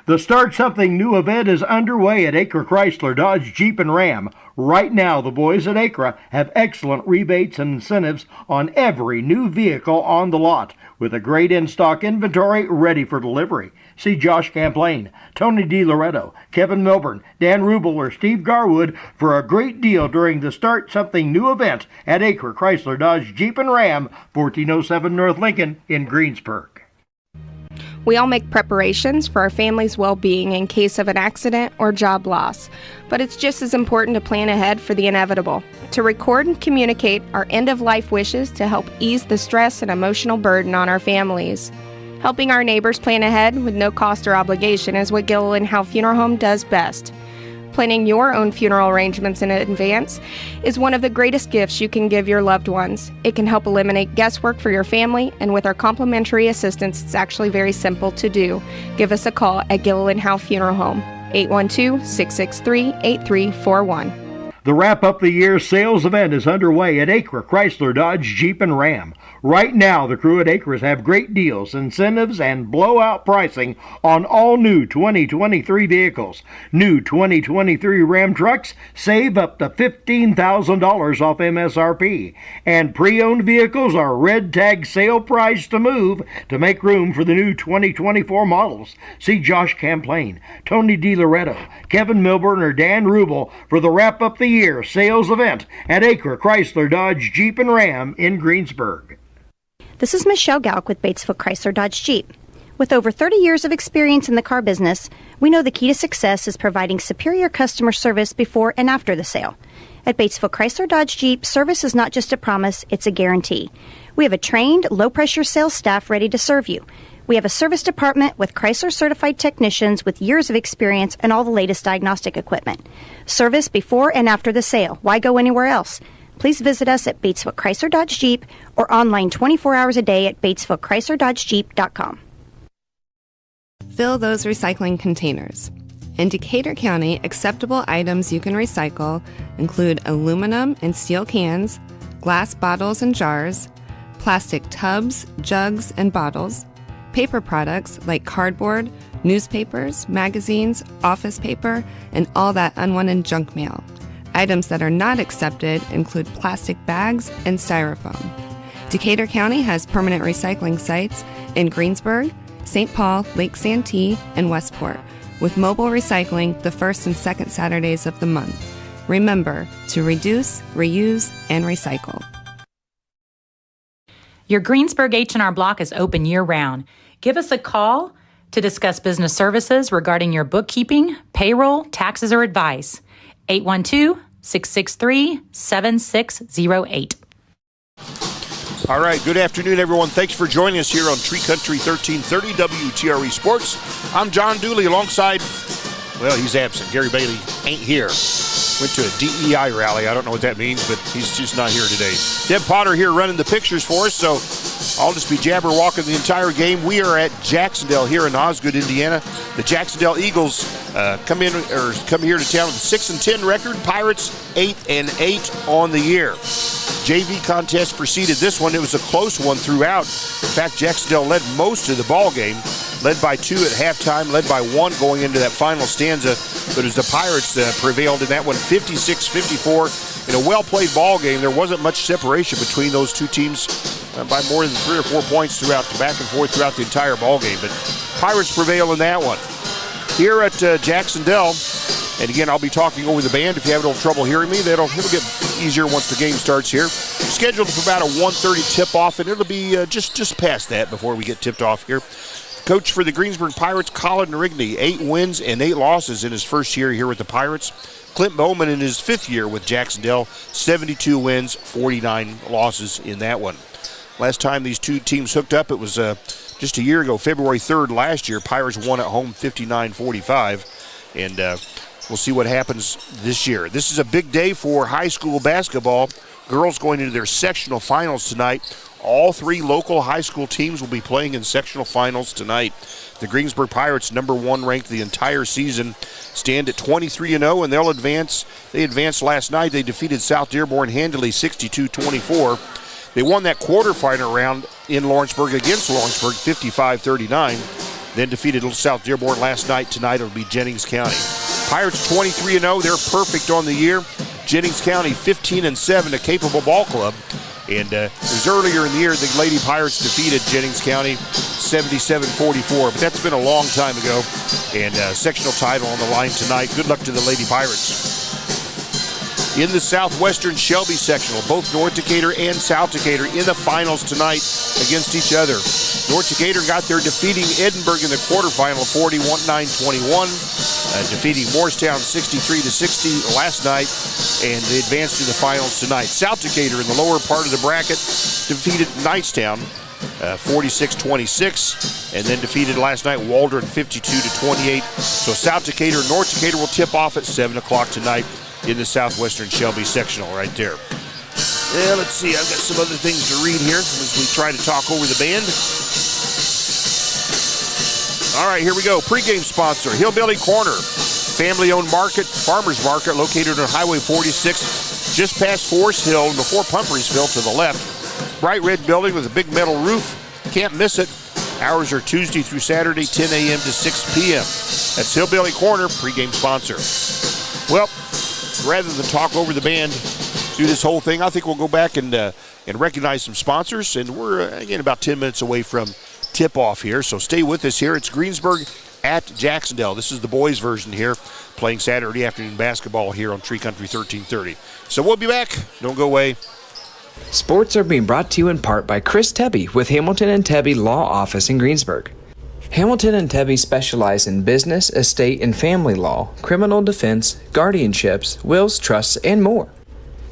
The Start Something New event is underway at Acre Chrysler Dodge Jeep and Ram. Right now, the boys at Acre have excellent rebates and incentives on every new vehicle on the lot, with a great in-stock inventory ready for delivery. See Josh Camplain, Tony DiLoretto, Kevin Milburn, Dan Rubel, or Steve Garwood for a great deal during the Start Something New event at Acre Chrysler Dodge Jeep and Ram, 1407 North Lincoln in Greensburg. We all make preparations for our family's well-being in case of an accident or job loss, but it's just as important to plan ahead for the inevitable, to record and communicate our end-of-life wishes to help ease the stress and emotional burden on our families. Helping our neighbors plan ahead with no cost or obligation is what Gilliland Howe Funeral Home does best. Planning your own funeral arrangements in advance is one of the greatest gifts you can give your loved ones. It can help eliminate guesswork for your family, and with our complimentary assistance, it's actually very simple to do. Give us a call at Gilliland Howe Funeral Home, 812-663-8341. The Wrap Up the Year sales event is underway at Acre Chrysler Dodge Jeep and Ram. Right now, the crew at Acres have great deals, incentives, and blowout pricing on all new 2023 vehicles. New 2023 Ram trucks save up to $15,000 off MSRP. And pre-owned vehicles are red tag sale price to move to make room for the new 2024 models. See Josh Camplain, Tony DiLoretto, Kevin Milburn, or Dan Rubel for the Wrap Up the Year sales event at Acre Chrysler Dodge Jeep and Ram in Greensburg. This is Michelle Gauck with Batesville Chrysler Dodge Jeep. With over 30 years of experience in the car business, we know the key to success is providing superior customer service before and after the sale. At Batesville Chrysler Dodge Jeep, service is not just a promise, it's a guarantee. We have a trained, low-pressure sales staff ready to serve you. We have a service department with Chrysler-certified technicians with years of experience and all the latest diagnostic equipment. Service before and after the sale. Why go anywhere else? Please visit us at Batesville Chrysler Dodge Jeep or online 24 hours a day at BatesvilleChryslerDodgeJeep.com. Fill those recycling containers. In Decatur County, acceptable items you can recycle include aluminum and steel cans, glass bottles and jars, plastic tubs, jugs, and bottles, paper products like cardboard, newspapers, magazines, office paper, and all that unwanted junk mail. Items that are not accepted include plastic bags and styrofoam. Decatur County has permanent recycling sites in Greensburg, St. Paul, Lake Santee, and Westport, with mobile recycling the first and second Saturdays of the month. Remember to reduce, reuse, and recycle. Your Greensburg H&R Block is open year-round. Give us a call to discuss business services regarding your bookkeeping, payroll, taxes, or advice. 812-663-7608. All right, good afternoon, everyone. Thanks for joining us here on Tree Country 1330 WTRE Sports. I'm John Dooley alongside, well, he's absent. Gary Bailey ain't here. Went to a DEI rally. I don't know what that means, but he's just not here today. Deb Potter here running the pictures for us, so I'll just be jabber-walking the entire game. We are at Jac-Cen-Del here in Osgood, Indiana. The Jac-Cen-Del Eagles come here to town with a 6-10 record. Pirates 8-8 on the year. JV contest preceded this one. It was a close one throughout. In fact, Jac-Cen-Del led most of the ball game, led by 2 at halftime, led by 1 going into that final stanza. But as the Pirates prevailed in that one, 56-54. In a well-played ball game, there wasn't much separation between those two teams by more than 3 or 4 points throughout, back and forth throughout the entire ball game. But Pirates prevail in that one. Here at Jac-Cen-Del, and again, I'll be talking over the band. If you have a little trouble hearing me, it'll get easier once the game starts here. Scheduled for about a 1:30 tip-off, and it'll be just past that before we get tipped off here. Coach for the Greensburg Pirates, Colin Rigney, 8 wins and 8 losses in his first year here with the Pirates. Clint Bowman in his 5th year with Jac-Cen-Del, 72 wins, 49 losses in that one. Last time these two teams hooked up, it was just a year ago, February 3rd last year. Pirates won at home 59-45, and we'll see what happens this year. This is a big day for high school basketball. Girls going into their sectional finals tonight. All 3 local high school teams will be playing in sectional finals tonight. The Greensburg Pirates, number 1 ranked the entire season, stand at 23-0, and they'll advance. They advanced last night. They defeated South Dearborn handily 62-24. They won that quarterfinal round in Lawrenceburg against Lawrenceburg 55-39. then defeated Little South Dearborn last night. Tonight it'll be Jennings County. Pirates 23-0. They're perfect on the year. Jennings County 15-7, a capable ball club. And it was earlier in the year the Lady Pirates defeated Jennings County 77-44. But that's been a long time ago. And sectional title on the line tonight. Good luck to the Lady Pirates. In the Southwestern Shelby sectional, both North Decatur and South Decatur in the finals tonight against each other. North Decatur got there defeating Edinburgh in the quarterfinal 41-21, defeating Morristown 63-60 last night, and they advanced to the finals tonight. South Decatur in the lower part of the bracket defeated Knightstown 46-26, and then defeated last night Waldron 52-28. So South Decatur and North Decatur will tip off at 7 o'clock tonight in the Southwestern Shelby sectional right there. Let's see, I've got some other things to read here as we try to talk over the band. All right, here we go. Pre-game sponsor, Hillbilly Corner, family-owned market, farmer's market located on Highway 46, just past Forest Hill and before Pumpersville to the left. Bright red building with a big metal roof. Can't miss it. Hours are Tuesday through Saturday, 10 a.m. to 6 p.m. That's Hillbilly Corner, pre-game sponsor. Well, rather than talk over the band through this whole thing, I think we'll go back and recognize some sponsors. And we're, again, about 10 minutes away from tip-off here. So stay with us here. It's Greensburg at Jac-Cen-Del. This is the boys' version here, playing Saturday afternoon basketball here on Tree Country 1330. So we'll be back. Don't go away. Sports are being brought to you in part by Chris Tebby with Hamilton and Tebby Law Office in Greensburg. Hamilton and Tebby specialize in business, estate, and family law, criminal defense, guardianships, wills, trusts, and more.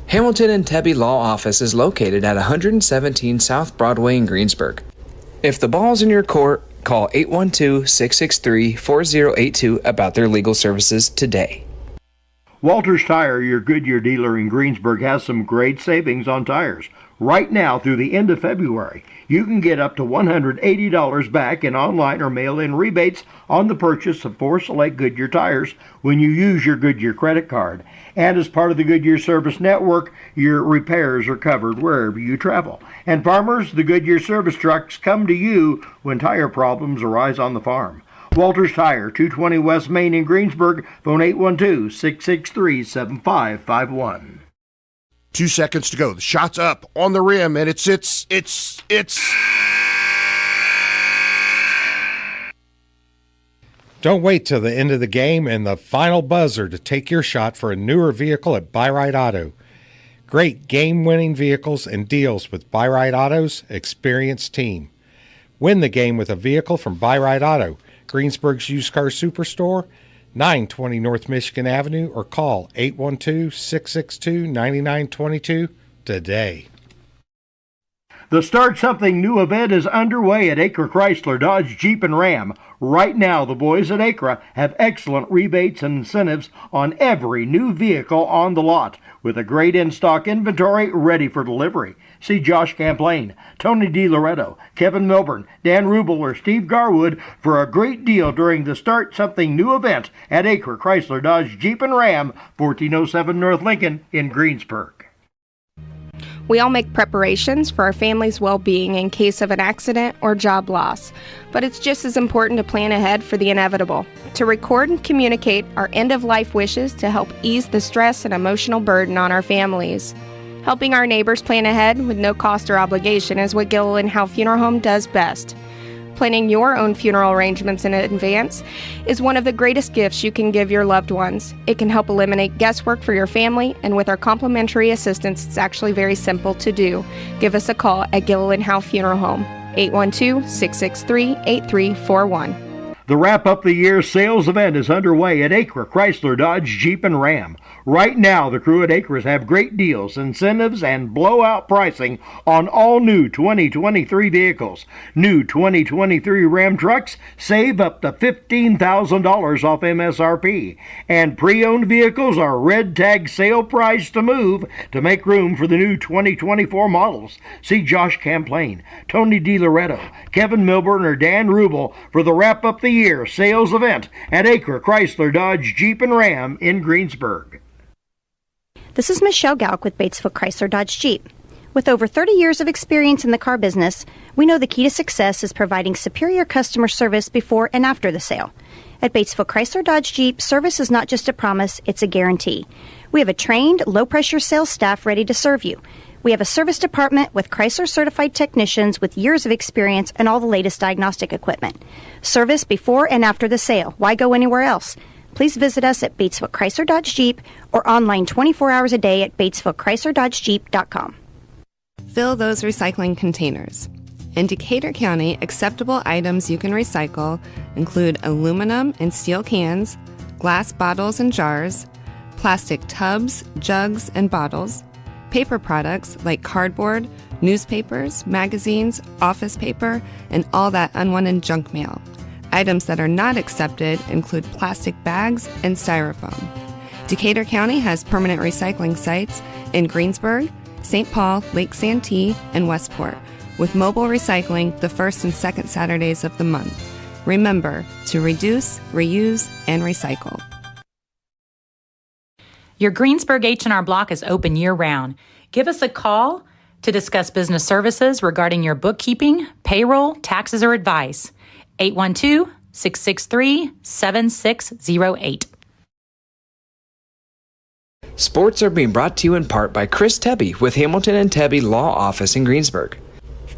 Hamilton and Tebby Law Office is located at 117 South Broadway in Greensburg. If the ball's in your court, call 812-663-4082 about their legal services today. Walters Tire, your Goodyear dealer in Greensburg, has some great savings on tires. Right now through the end of February, you can get up to $180 back in online or mail-in rebates on the purchase of 4 select Goodyear tires when you use your Goodyear credit card. And as part of the Goodyear Service Network, your repairs are covered wherever you travel. And farmers, the Goodyear service trucks come to you when tire problems arise on the farm. Walters Tire, 220 West Main in Greensburg, phone 812-663-7551. 2 seconds to go. The shot's up on the rim, and it's. Don't wait till the end of the game and the final buzzer to take your shot for a newer vehicle at Buy Right Auto. Great game-winning vehicles and deals with Buy Right Auto's experienced team. Win the game with a vehicle from Buy Right Auto, Greensburg's used car superstore, 920 North Michigan Avenue, or call 812-662-9922 today. The Start Something New event is underway at Acre Chrysler Dodge Jeep and Ram. Right now, the boys at Acre have excellent rebates and incentives on every new vehicle on the lot, with a great in-stock inventory ready for delivery. See Josh Camplain, Tony DiLoretto, Kevin Milburn, Dan Rubel, or Steve Garwood for a great deal during the Start Something New event at Acre Chrysler Dodge Jeep and Ram, 1407 North Lincoln in Greensburg. We all make preparations for our family's well-being in case of an accident or job loss, but it's just as important to plan ahead for the inevitable, to record and communicate our end-of-life wishes to help ease the stress and emotional burden on our families. Helping our neighbors plan ahead with no cost or obligation is what Gilliland Howe Funeral Home does best. Planning your own funeral arrangements in advance is one of the greatest gifts you can give your loved ones. It can help eliminate guesswork for your family, and with our complimentary assistance, it's actually very simple to do. Give us a call at Gilliland Howe Funeral Home, 812-663-8341. The Wrap-Up the Year sales event is underway at Acre Chrysler Dodge Jeep and Ram. Right now, the crew at Acres have great deals, incentives, and blowout pricing on all new 2023 vehicles. New 2023 Ram trucks save up to $15,000 off MSRP. And pre-owned vehicles are red tag sale price to move to make room for the new 2024 models. See Josh Camplain, Tony DiLoretto, Kevin Milburn, or Dan Rubel for the Wrap-Up the Year sales event at Acre Chrysler Dodge Jeep and Ram in Greensburg. This is Michelle Gauck with Batesville Chrysler Dodge Jeep. With over 30 years of experience in the car business, we know the key to success is providing superior customer service before and after the sale. At Batesville Chrysler Dodge Jeep, service is not just a promise, it's a guarantee. We have a trained, low-pressure sales staff ready to serve you. We have a service department with Chrysler-certified technicians with years of experience and all the latest diagnostic equipment. Service before and after the sale. Why go anywhere else? Please visit us at Batesville Chrysler Dodge Jeep or online 24 hours a day at BatesvilleChryslerDodgeJeep.com. Fill those recycling containers. In Decatur County, acceptable items you can recycle include aluminum and steel cans, glass bottles and jars, plastic tubs, jugs, and bottles, paper products like cardboard, newspapers, magazines, office paper, and all that unwanted junk mail. Items that are not accepted include plastic bags and styrofoam. Decatur County has permanent recycling sites in Greensburg, St. Paul, Lake Santee, and Westport, with mobile recycling the first and second Saturdays of the month. Remember to reduce, reuse, and recycle. Your Greensburg H&R Block is open year-round. Give us a call to discuss business services regarding your bookkeeping, payroll, taxes, or advice. 812-663-7608. Sports are being brought to you in part by Chris Tebby with Hamilton and Tebby Law Office in Greensburg.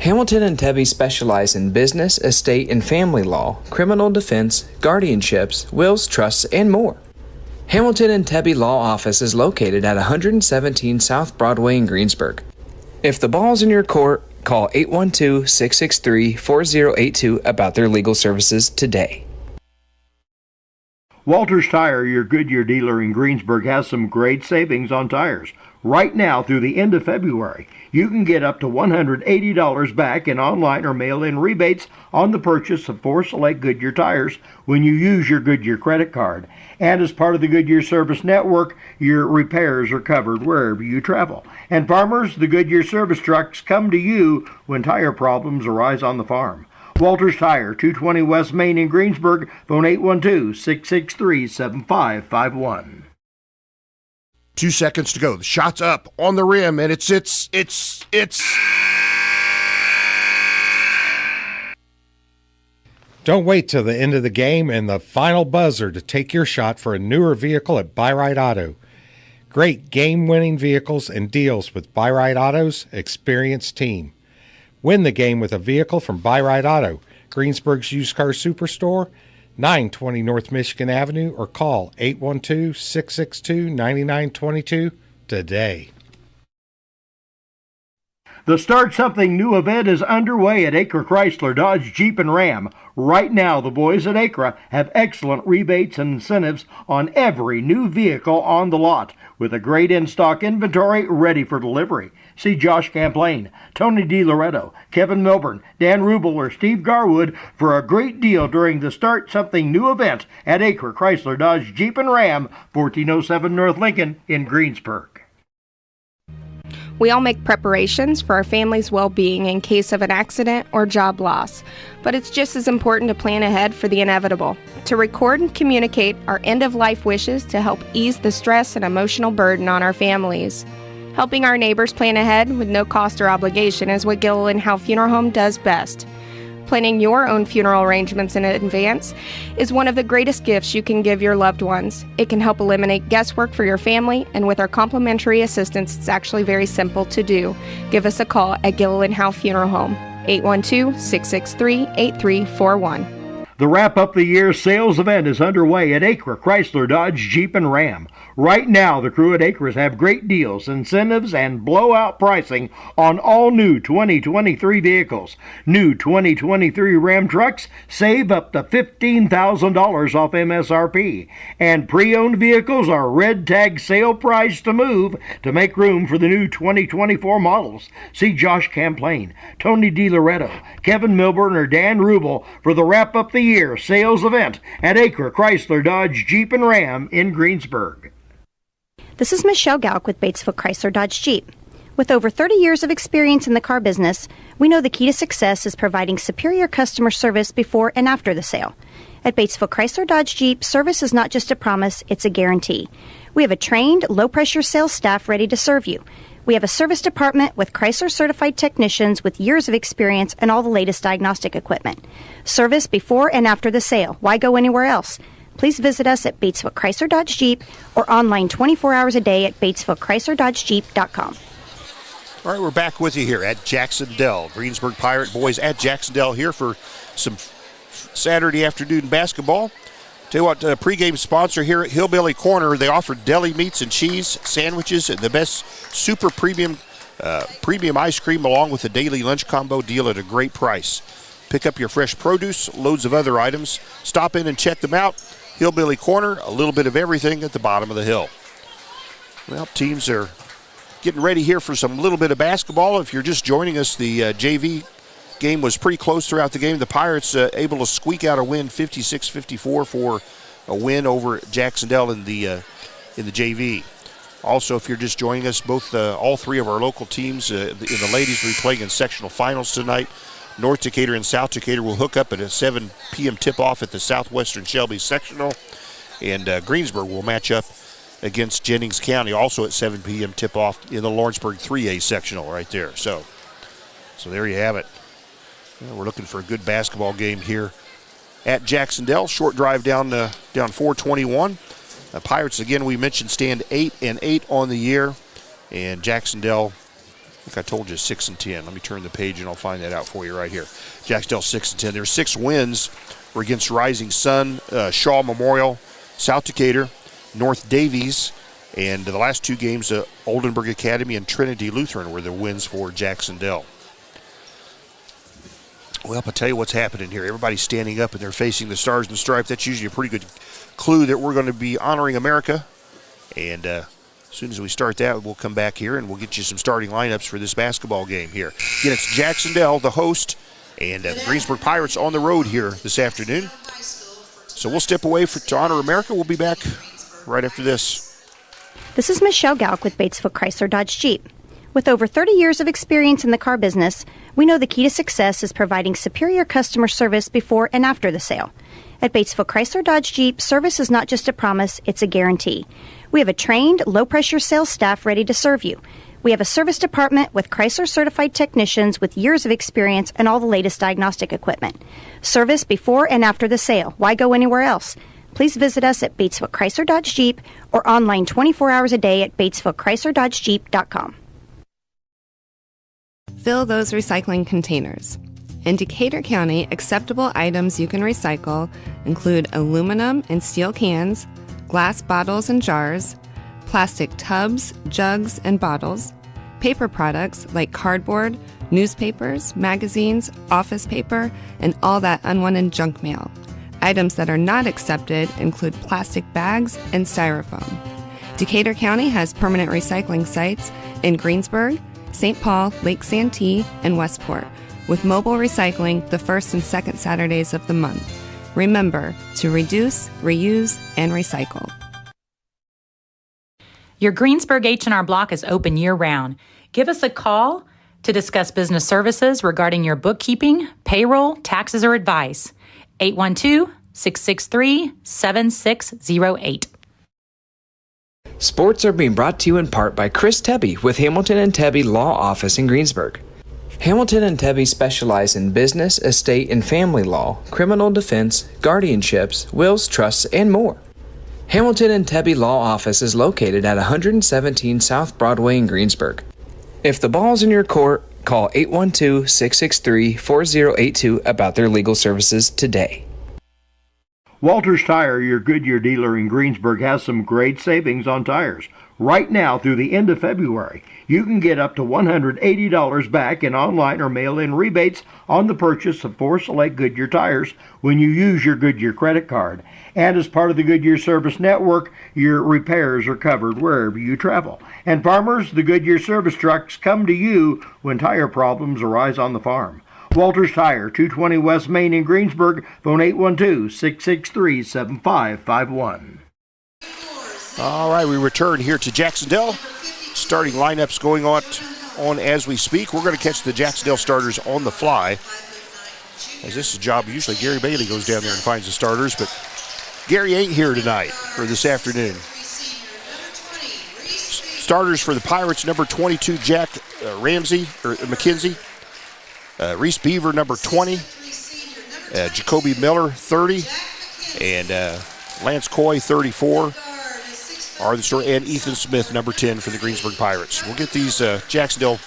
Hamilton and Tebby specialize in business, estate, and family law, criminal defense, guardianships, wills, trusts, and more. Hamilton and Tebby Law Office is located at 117 South Broadway in Greensburg. If the ball's in your court, call 812-663-4082 about their legal services today. Walters Tire, your Goodyear dealer in Greensburg, has some great savings on tires. Right now through the end of February, you can get up to $180 back in online or mail-in rebates on the purchase of 4 select Goodyear tires when you use your Goodyear credit card. And as part of the Goodyear Service Network, your repairs are covered wherever you travel. And farmers, the Goodyear service trucks come to you when tire problems arise on the farm. Walters Tire, 220 West Main in Greensburg, phone 812-663-7551. 2 seconds to go. The shot's up on the rim, and it's. Don't wait till the end of the game and the final buzzer to take your shot for a newer vehicle at Buy Right Auto. Great game-winning vehicles and deals with Buy Right Auto's experienced team. Win the game with a vehicle from Buy Right Auto, Greensburg's used car superstore, 920 North Michigan Avenue, or call 812-662-9922 today. The Start Something New event is underway at Acre Chrysler Dodge Jeep and Ram. Right now, the boys at Acre have excellent rebates and incentives on every new vehicle on the lot, with a great in-stock inventory ready for delivery. See Josh Camplain, Tony DiLoretto, Kevin Milburn, Dan Rubel, or Steve Garwood for a great deal during the Start Something New event at Acre Chrysler Dodge Jeep and Ram, 1407 North Lincoln in Greensburg. We all make preparations for our family's well-being in case of an accident or job loss, but it's just as important to plan ahead for the inevitable, to record and communicate our end-of-life wishes to help ease the stress and emotional burden on our families. Helping our neighbors plan ahead with no cost or obligation is what Gilliland Howe Funeral Home does best. Planning your own funeral arrangements in advance is one of the greatest gifts you can give your loved ones. It can help eliminate guesswork for your family, and with our complimentary assistance, it's actually very simple to do. Give us a call at Gilliland Howe Funeral Home, 812-663-8341. The Wrap-Up the Year sales event is underway at Acre Chrysler Dodge Jeep and Ram. Right now, the crew at Acres have great deals, incentives, and blowout pricing on all new 2023 vehicles. New 2023 Ram trucks save up to $15,000 off MSRP. And pre-owned vehicles are red tag sale price to move to make room for the new 2024 models. See Josh Camplain, Tony DiLoretto, Kevin Milburn, or Dan Rubel for the Wrap-Up the Year sales event at Acre Chrysler Dodge Jeep and Ram in Greensburg. This is Michelle Gauck with Batesville Chrysler Dodge Jeep. With over 30 years of experience in the car business, we know the key to success is providing superior customer service before and after the sale. At Batesville Chrysler Dodge Jeep, service is not just a promise, it's a guarantee. We have a trained, low-pressure sales staff ready to serve you. We have a service department with Chrysler certified technicians with years of experience and all the latest diagnostic equipment. Service before and after the sale. Why go anywhere else? Please visit us at Batesville Chrysler Dodge Jeep or online 24 hours a day at BatesvilleChryslerDodgeJeep.com. All right, we're back with you here at Jac-Cen-Del. Greensburg Pirate boys at Jac-Cen-Del here for some Saturday afternoon basketball. Tell you what, pregame sponsor here at Hillbilly Corner. They offer deli meats and cheese, sandwiches, and the best super premium ice cream along with a daily lunch combo deal at a great price. Pick up your fresh produce, loads of other items. Stop in and check them out. Hillbilly Corner, a little bit of everything at the bottom of the hill. Well, teams are getting ready here for some little bit of basketball. If you're just joining us, the JV game was pretty close throughout the game. The Pirates able to squeak out a win, 56-54 for a win over Jac-Cen-Del in the JV. Also, if you're just joining us, all three of our local teams in the ladies will be playing in sectional finals tonight. North Decatur and South Decatur will hook up at a 7 p.m. tip-off at the Southwestern Shelby sectional. And Greensburg will match up against Jennings County also at 7 p.m. tip-off in the Lawrenceburg 3A sectional right there. So there you have it. We're looking for a good basketball game here at Jac-Cen-Del. Short drive down 421. Pirates, again, we mentioned, stand 8-8 on the year. And Jac-Cen-Del, I think I told you, 6-10. Let me turn the page and I'll find that out for you right here. Jac-Cen-Del 6-10. Their 6 wins were against Rising Sun, Shaw Memorial, South Decatur, North Davies, and the last 2 games, Oldenburg Academy and Trinity Lutheran were the wins for Jac-Cen-Del. Well, I'll tell you what's happening here. Everybody's standing up and they're facing the Stars and Stripes. That's usually a pretty good clue that we're going to be honoring America. And as soon as we start that, we'll come back here and we'll get you some starting lineups for this basketball game here. Again, it's Jac-Cen-Del, the host, and the Greensburg Pirates on the road here this afternoon. So we'll step away to honor America. We'll be back right after this. This is Michelle Galk with Batesville Chrysler Dodge Jeep. With over 30 years of experience in the car business, we know the key to success is providing superior customer service before and after the sale. At Batesville Chrysler Dodge Jeep, service is not just a promise, it's a guarantee. We have a trained, low-pressure sales staff ready to serve you. We have a service department with Chrysler certified technicians with years of experience and all the latest diagnostic equipment. Service before and after the sale. Why go anywhere else? Please visit us at Batesville Chrysler Dodge Jeep or online 24 hours a day at BatesvilleChryslerDodgeJeep.com. Fill those recycling containers. In Decatur County, acceptable items you can recycle include aluminum and steel cans, glass bottles and jars, plastic tubs, jugs, and bottles, paper products like cardboard, newspapers, magazines, office paper, and all that unwanted junk mail. Items that are not accepted include plastic bags and styrofoam. Decatur County has permanent recycling sites in Greensburg, St. Paul, Lake Santee, and Westport, with mobile recycling the first and second Saturdays of the month. Remember to reduce, reuse, and recycle. Your Greensburg H&R Block is open year-round. Give us a call to discuss business services regarding your bookkeeping, payroll, taxes, or advice. 812-663-7608. Sports are being brought to you in part by Chris Tebby with Hamilton and Tebby Law Office in Greensburg. Hamilton and Tebby specialize in business, estate, and family law, criminal defense, guardianships, wills, trusts, and more. Hamilton and Tebby Law Office is located at 117 South Broadway in Greensburg. If the ball's in your court, call 812-663-4082 about their legal services today. Walters Tire, your Goodyear dealer in Greensburg, has some great savings on tires. Right now through the end of February, you can get up to $180 back in online or mail-in rebates on the purchase of 4 select Goodyear tires when you use your Goodyear credit card. And as part of the Goodyear Service Network, your repairs are covered wherever you travel. And farmers, the Goodyear service trucks come to you when tire problems arise on the farm. Walters Tire, 220 West Main in Greensburg, phone 812-663-7551. All right, we return here to Jac-Cen-Del. Starting lineups going on as we speak. We're going to catch the Jac-Cen-Del starters on the fly. As this is a job, usually Gary Bailey goes down there and finds the starters, but Gary ain't here tonight or this afternoon. Starters for the Pirates, number 22, McKenzie. Reese Beaver, number 20. Jacoby Miller, 30. And Lance Coy, 34. Are the story, and Ethan Smith, number 10 for the Greensburg Pirates. We'll get these Jac-Cen-Del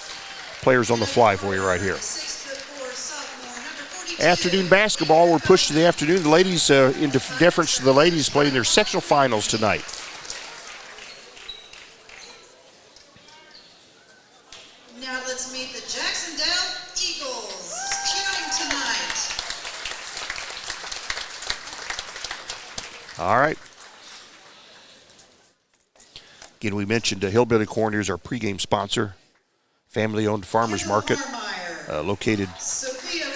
players on the fly for you right here. Afternoon basketball, we're pushed to the afternoon. The ladies, in deference to the ladies, playing their sectional finals tonight. Now let's meet the Jac-Cen-Del Eagles, cheering tonight. All right. Again, we mentioned Hillbilly Corn. Here's our pregame sponsor. Family-owned farmers market located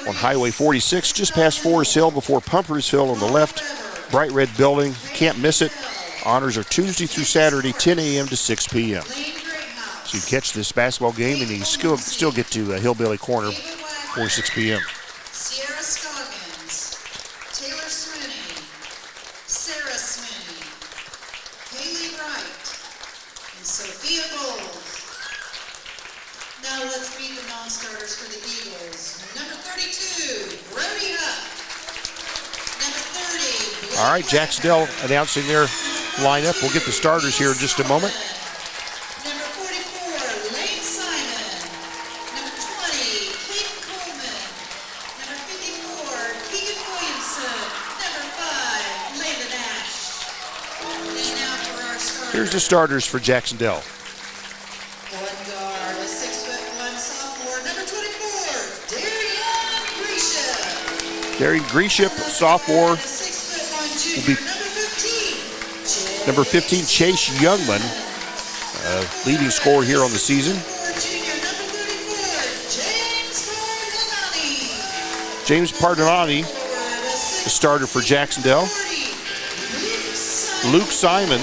on Highway 46, just past Forest Hill before Pumpers Hill on the left. Bright red building. Can't miss it. Honors are Tuesday through Saturday, 10 a.m. to 6 p.m. So you catch this basketball game and you still get to Hillbilly Corner 4 6 p.m. Sierra Scoggins, Taylor Swinney, Sarah Swinney, Haley Wright, and Sophia Gold. Now let's meet the non-starters for the Eagles. Number 32, Brody Huff. Number 30, All right, Jac-Cen-Del announcing their lineup. We'll get the starters here in just a moment. Number 44, Lane Simon. Number 20, Kate Coleman. Number 54, Keegan Williamson. Number 5, Layla Nash. And now for our starters. Here's the starters for Jac-Cen-Del. One guard, a 6'1" sophomore. Number 24, Darian Grisham. Darian Grisham, sophomore. 6'1" Will be junior. number 15, Chase Youngman, leading scorer here on the season. James Pardonati, the starter for Jac-Cen-Del. Luke Simon.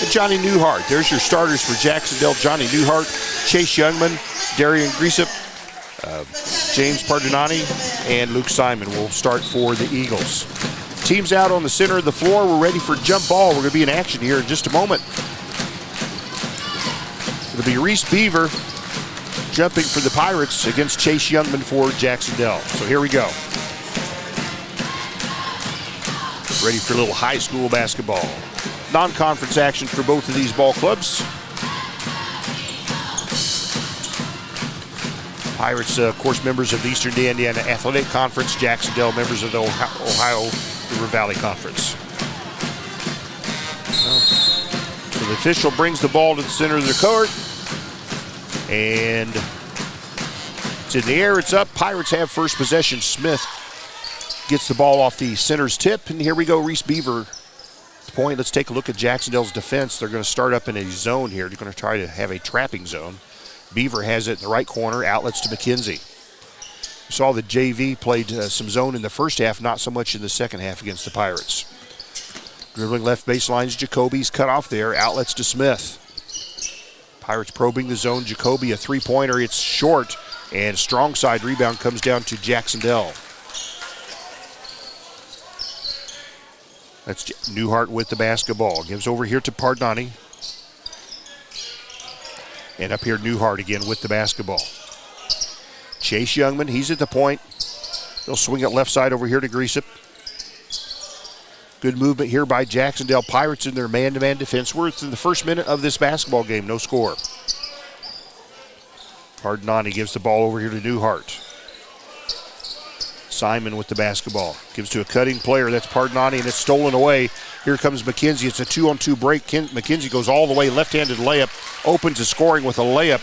And Johnny Newhart. There's your starters for Jac-Cen-Del. Johnny Newhart, Chase Youngman, Darian Grisham, James Pardonati, and Luke Simon will start for the Eagles. Teams out on the center of the floor. We're ready for jump ball. We're going to be in action here in just a moment. It'll be Reese Beaver jumping for the Pirates against Chase Youngman for Jac-Cen-Del. So here we go. Ready for a little high school basketball. Non-conference action for both of these ball clubs. Pirates, of course, members of the Eastern Indiana Athletic Conference. Jac-Cen-Del, members of the Ohio River Valley Conference. So the official brings the ball to the center of the court. And it's in the air, it's up. Pirates have first possession. Smith gets the ball off the center's tip. And here we go, Reese Beaver. Point. Let's take a look at Jac-Cen-Del's defense. They're going to start up in a zone here. They're going to try to have a trapping zone. Beaver has it in the right corner, outlets to McKenzie. We saw the JV played some zone in the first half, not so much in the second half against the Pirates. Dribbling left baselines, Jacoby's cut off there, outlets to Smith. Pirates probing the zone, Jacoby a three-pointer, it's short, and strong side rebound comes down to Jac-Cen-Del. That's Newhart with the basketball. Gives over here to Pardonati. And up here, Newhart again with the basketball. Chase Youngman, he's at the point. They'll swing it left side over here to Grisham. Good movement here by Jac-Cen-Del. Pirates in their man-to-man defense. We're in the first minute of this basketball game, no score. Pardonati gives the ball over here to Newhart. Simon with the basketball. Gives to a cutting player. That's Pardonati, and it's stolen away. Here comes McKenzie. It's a 2-on-2 break. McKenzie goes all the way, left-handed layup. Opens the scoring with a layup.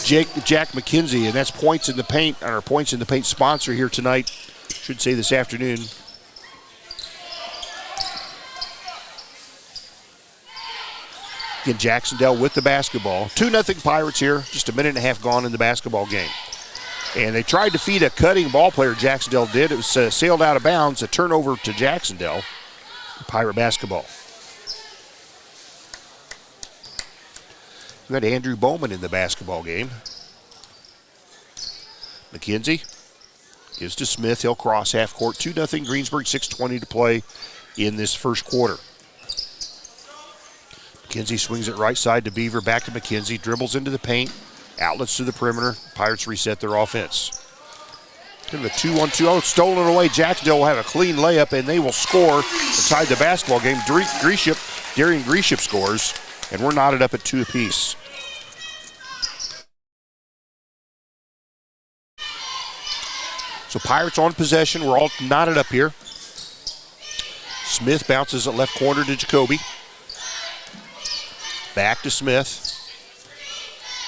Jack McKenzie, and that's Points in the Paint, our Points in the Paint sponsor here tonight. Should say this afternoon. Again, Jac-Cen-Del with the basketball. 2-0 Pirates here. Just a minute and a half gone in the basketball game. And they tried to feed a cutting ball player, Jac-Cen-Del did. It was sailed out of bounds, a turnover to Jac-Cen-Del. Pirate basketball. We got Andrew Bowman in the basketball game. McKenzie gives to Smith. He'll cross half court. 2-0 Greensburg, 6:20 to play in this first quarter. McKenzie swings it right side to Beaver, back to McKenzie, dribbles into the paint, outlets to the perimeter. Pirates reset their offense. Kind of a 2-1-2. Oh, stolen away. Jac-Cen-Del will have a clean layup, and they will score and tie the basketball game. Darian Gresham scores, and we're knotted up at 2 apiece. So Pirates on possession. We're all knotted up here. Smith bounces at left corner to Jacoby. Back to Smith.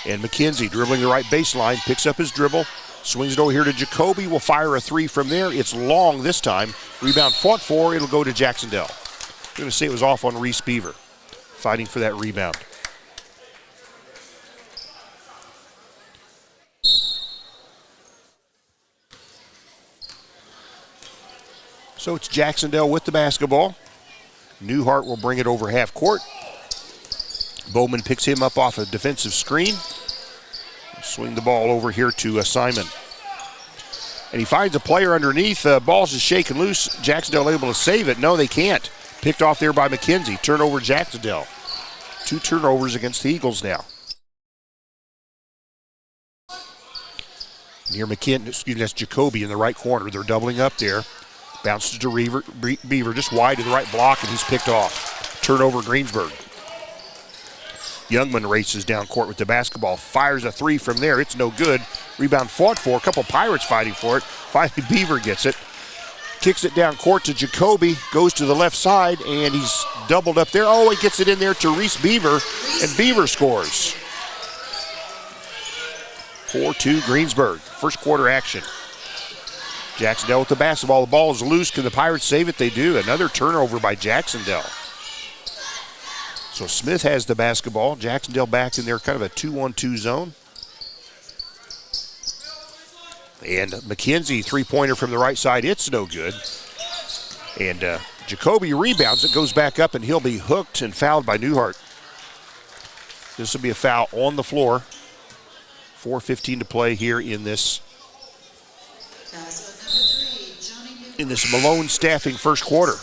And McKenzie dribbling the right baseline, picks up his dribble, swings it over here to Jacoby, will fire a 3 from there. It's long this time. Rebound fought for, it'll go to Jac-Cen-Del. I'm going to say it was off on Reese Beaver, fighting for that rebound. So it's Jac-Cen-Del with the basketball. Newhart will bring it over half court. Bowman picks him up off a defensive screen. Swing the ball over here to Simon. And he finds a player underneath. Ball's just shaking loose. Jac-Cen-Del able to save it. No, they can't. Picked off there by McKenzie. Turnover Jac-Cen-Del. 2 turnovers against the Eagles now. Near McKenzie, that's Jacoby in the right corner. They're doubling up there. Bounces to Beaver just wide to the right block, and he's picked off. Turnover Greensburg. Youngman races down court with the basketball. Fires a 3 from there. It's no good. Rebound fought for. A couple Pirates fighting for it. Finally, Beaver gets it. Kicks it down court to Jacoby. Goes to the left side, and he's doubled up there. Oh, he gets it in there to Reese Beaver, and Beaver scores. 4-2 Greensburg. First quarter action. Jac-Cen-Del with the basketball. The ball is loose. Can the Pirates save it? They do. Another turnover by Jac-Cen-Del. So Smith has the basketball. Jac-Cen-Del back in there, kind of a 2-1-2 zone. And McKenzie, 3-pointer from the right side. It's no good. And Jacoby rebounds. It goes back up, and he'll be hooked and fouled by Newhart. This will be a foul on the floor. 4:15 to play here in this Malone Staffing first quarter.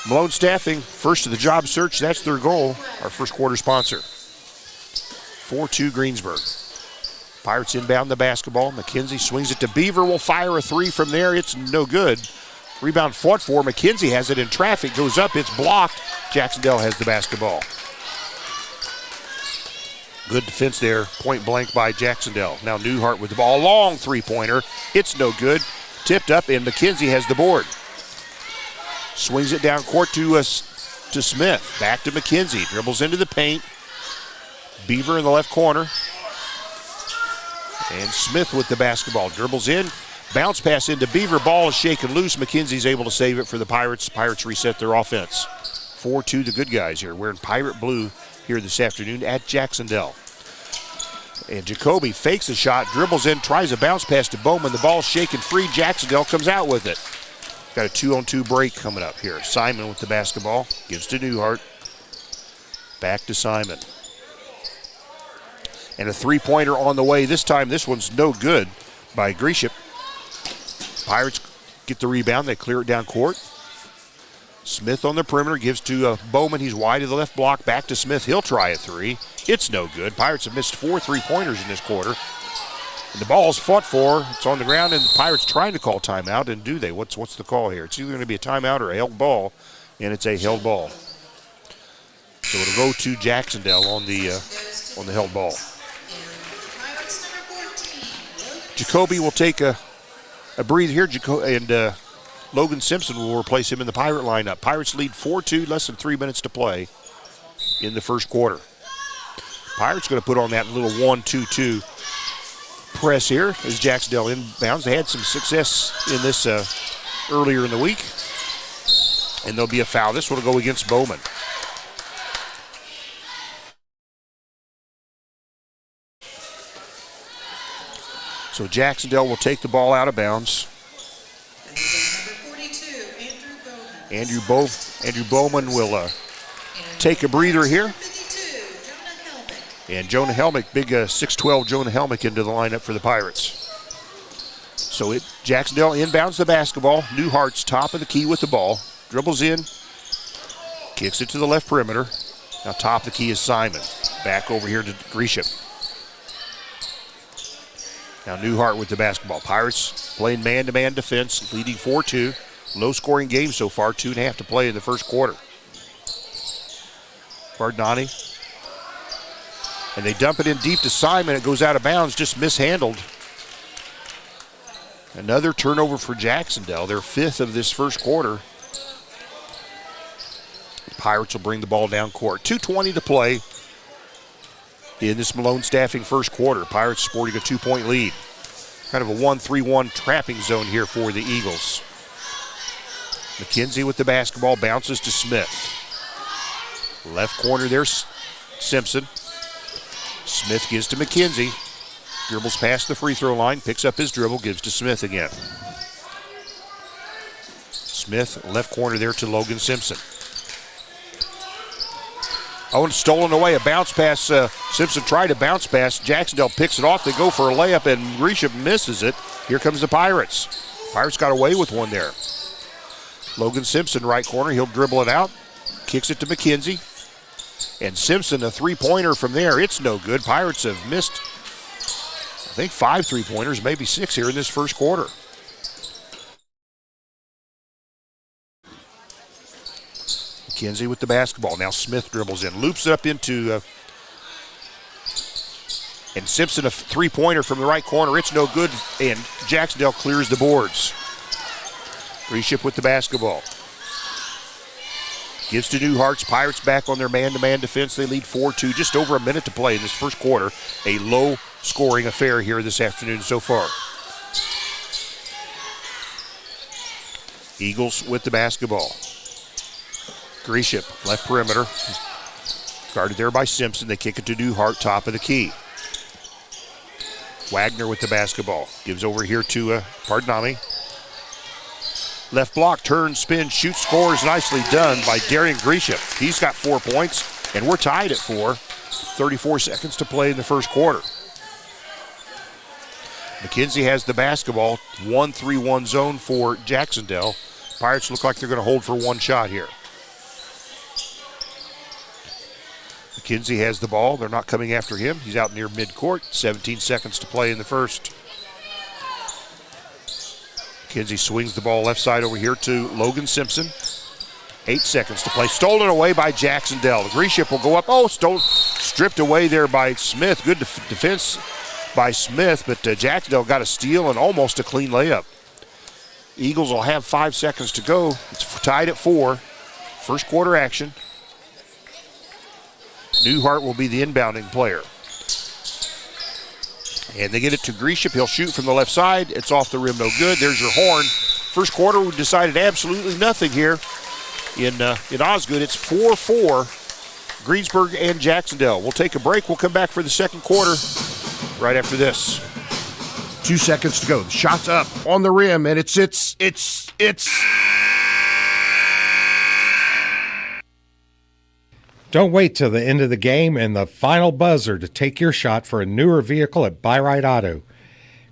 Malone Staffing, first to the job search. That's their goal. Our first quarter sponsor. 4-2 Greensburg. Pirates inbound the basketball. McKenzie swings it to Beaver. Will fire a 3 from there. It's no good. Rebound fought for. McKenzie has it in traffic. Goes up. It's blocked. Jac-Cen-Del has the basketball. Good defense there. Point blank by Jac-Cen-Del. Now Newhart with the ball. Long 3-pointer. It's no good. Tipped up, and McKenzie has the board. Swings it down court to Smith. Back to McKenzie. Dribbles into the paint. Beaver in the left corner. And Smith with the basketball. Dribbles in. Bounce pass into Beaver. Ball is shaken loose. McKenzie's able to save it for the Pirates. Pirates reset their offense. 4-2 the good guys here. Wearing pirate blue here this afternoon at Jac-Cen-Del. And Jacoby fakes a shot, dribbles in, tries a bounce pass to Bowman. The ball's shaken free. Jac-Cen-Del comes out with it. Got a 2-on-2 break coming up here. Simon with the basketball. Gives to Newhart. Back to Simon. And a 3-pointer on the way. This time, this one's no good by Gresham. Pirates get the rebound. They clear it down court. Smith on the perimeter gives to Bowman. He's wide of the left block. Back to Smith. He'll try a 3. It's no good. Pirates have missed 4 3-pointers in this quarter. And the ball's fought for. It's on the ground, and the Pirates trying to call timeout. And do they? What's the call here? It's either going to be a timeout or a held ball, and it's a held ball. So it'll go to Jac-Cen-Del on the held ball. Jacoby will take a breather here, and Logan Simpson will replace him in the Pirate lineup. Pirates lead 4-2, less than 3 minutes to play in the first quarter. Pirates going to put on that little 1-2-2 press here as Jac-Cen-Del inbounds. They had some success in this earlier in the week, and there'll be a foul. This one will go against Bowman. So Jac-Cen-Del will take the ball out of bounds. Andrew Bowman will take a breather here. And Jonah Helmick, big 6'12" Jonah Helmick into the lineup for the Pirates. So Jac-Cen-Del inbounds the basketball. Newhart's top of the key with the ball. dribbles in, kicks it to the left perimeter. Now top of the key is Simon. Back over here to Gresham. Now Newhart with the basketball. Pirates playing man-to-man defense, leading 4-2. Low-scoring game so far, 2.5 to play in the first quarter. Bardani. And they dump it in deep to Simon. It goes out of bounds, just mishandled. Another turnover for Jac-Cen-Del, their 5th of this first quarter. Pirates will bring the ball down court. 2:20 to play in this Malone staffing first quarter. Pirates sporting a 2-point lead. Kind of a 1-3-1 trapping zone here for the Eagles. McKenzie with the basketball, bounces to Smith. Left corner there, Simpson. Smith gives to McKenzie. Dribbles past the free throw line, picks up his dribble, gives to Smith again. Smith, left corner there to Logan Simpson. Oh, and stolen away, a bounce pass. Simpson tried to bounce pass. Jac-Cen-Del picks it off. They go for a layup, and Gresham misses it. Here comes the Pirates. Pirates got away with one there. Logan Simpson, right corner. He'll dribble it out. Kicks it to McKenzie. And Simpson, a three-pointer from there. It's no good. Pirates have missed, I think, 5 three-pointers, maybe 6 here in this first quarter. McKenzie with the basketball. Now Smith dribbles in, loops it up into, and Simpson a three-pointer from the right corner. It's no good, and Jac-Cen-Del clears the boards. Gresham with the basketball. Gives to Newhart's. Pirates back on their man-to-man defense. They lead 4-2, just over a minute to play in this first quarter. A low-scoring affair here this afternoon so far. Eagles with the basketball. Gresham, left perimeter. Guarded there by Simpson. They kick it to Newhart, top of the key. Wagner with the basketball. Gives over here to Pardnami. Left block, turn, spin, shoot, scores. Nicely done by Darian Gresham. He's got 4 points, and we're tied at 4. 34 seconds to play in the first quarter. McKenzie has the basketball. 1-3-1 zone for Jac-Cen-Del. Pirates look like they're going to hold for one shot here. McKenzie has the ball. They're not coming after him. He's out near midcourt. 17 seconds to play in the first. McKenzie swings the ball left side over here to Logan Simpson. 8 seconds to play. Stolen away by Jac-Cen-Del. Gresham will go up. Oh, stripped away there by Smith. Good defense by Smith, but Jac-Cen-Del got a steal and almost a clean layup. Eagles will have 5 seconds to go. It's tied at 4. First quarter action. Newhart will be the inbounding player. And they get it to Gresham. He'll shoot from the left side. It's off the rim, no good. There's your horn. First quarter, we decided absolutely nothing here in Osgood. It's 4-4, Greensburg and Jac-Cen-Del. We'll take a break. We'll come back for the second quarter right after this. 2 seconds to go. The shot's up on the rim, and it's. Don't wait till the end of the game and the final buzzer to take your shot for a newer vehicle at Buy Right Auto.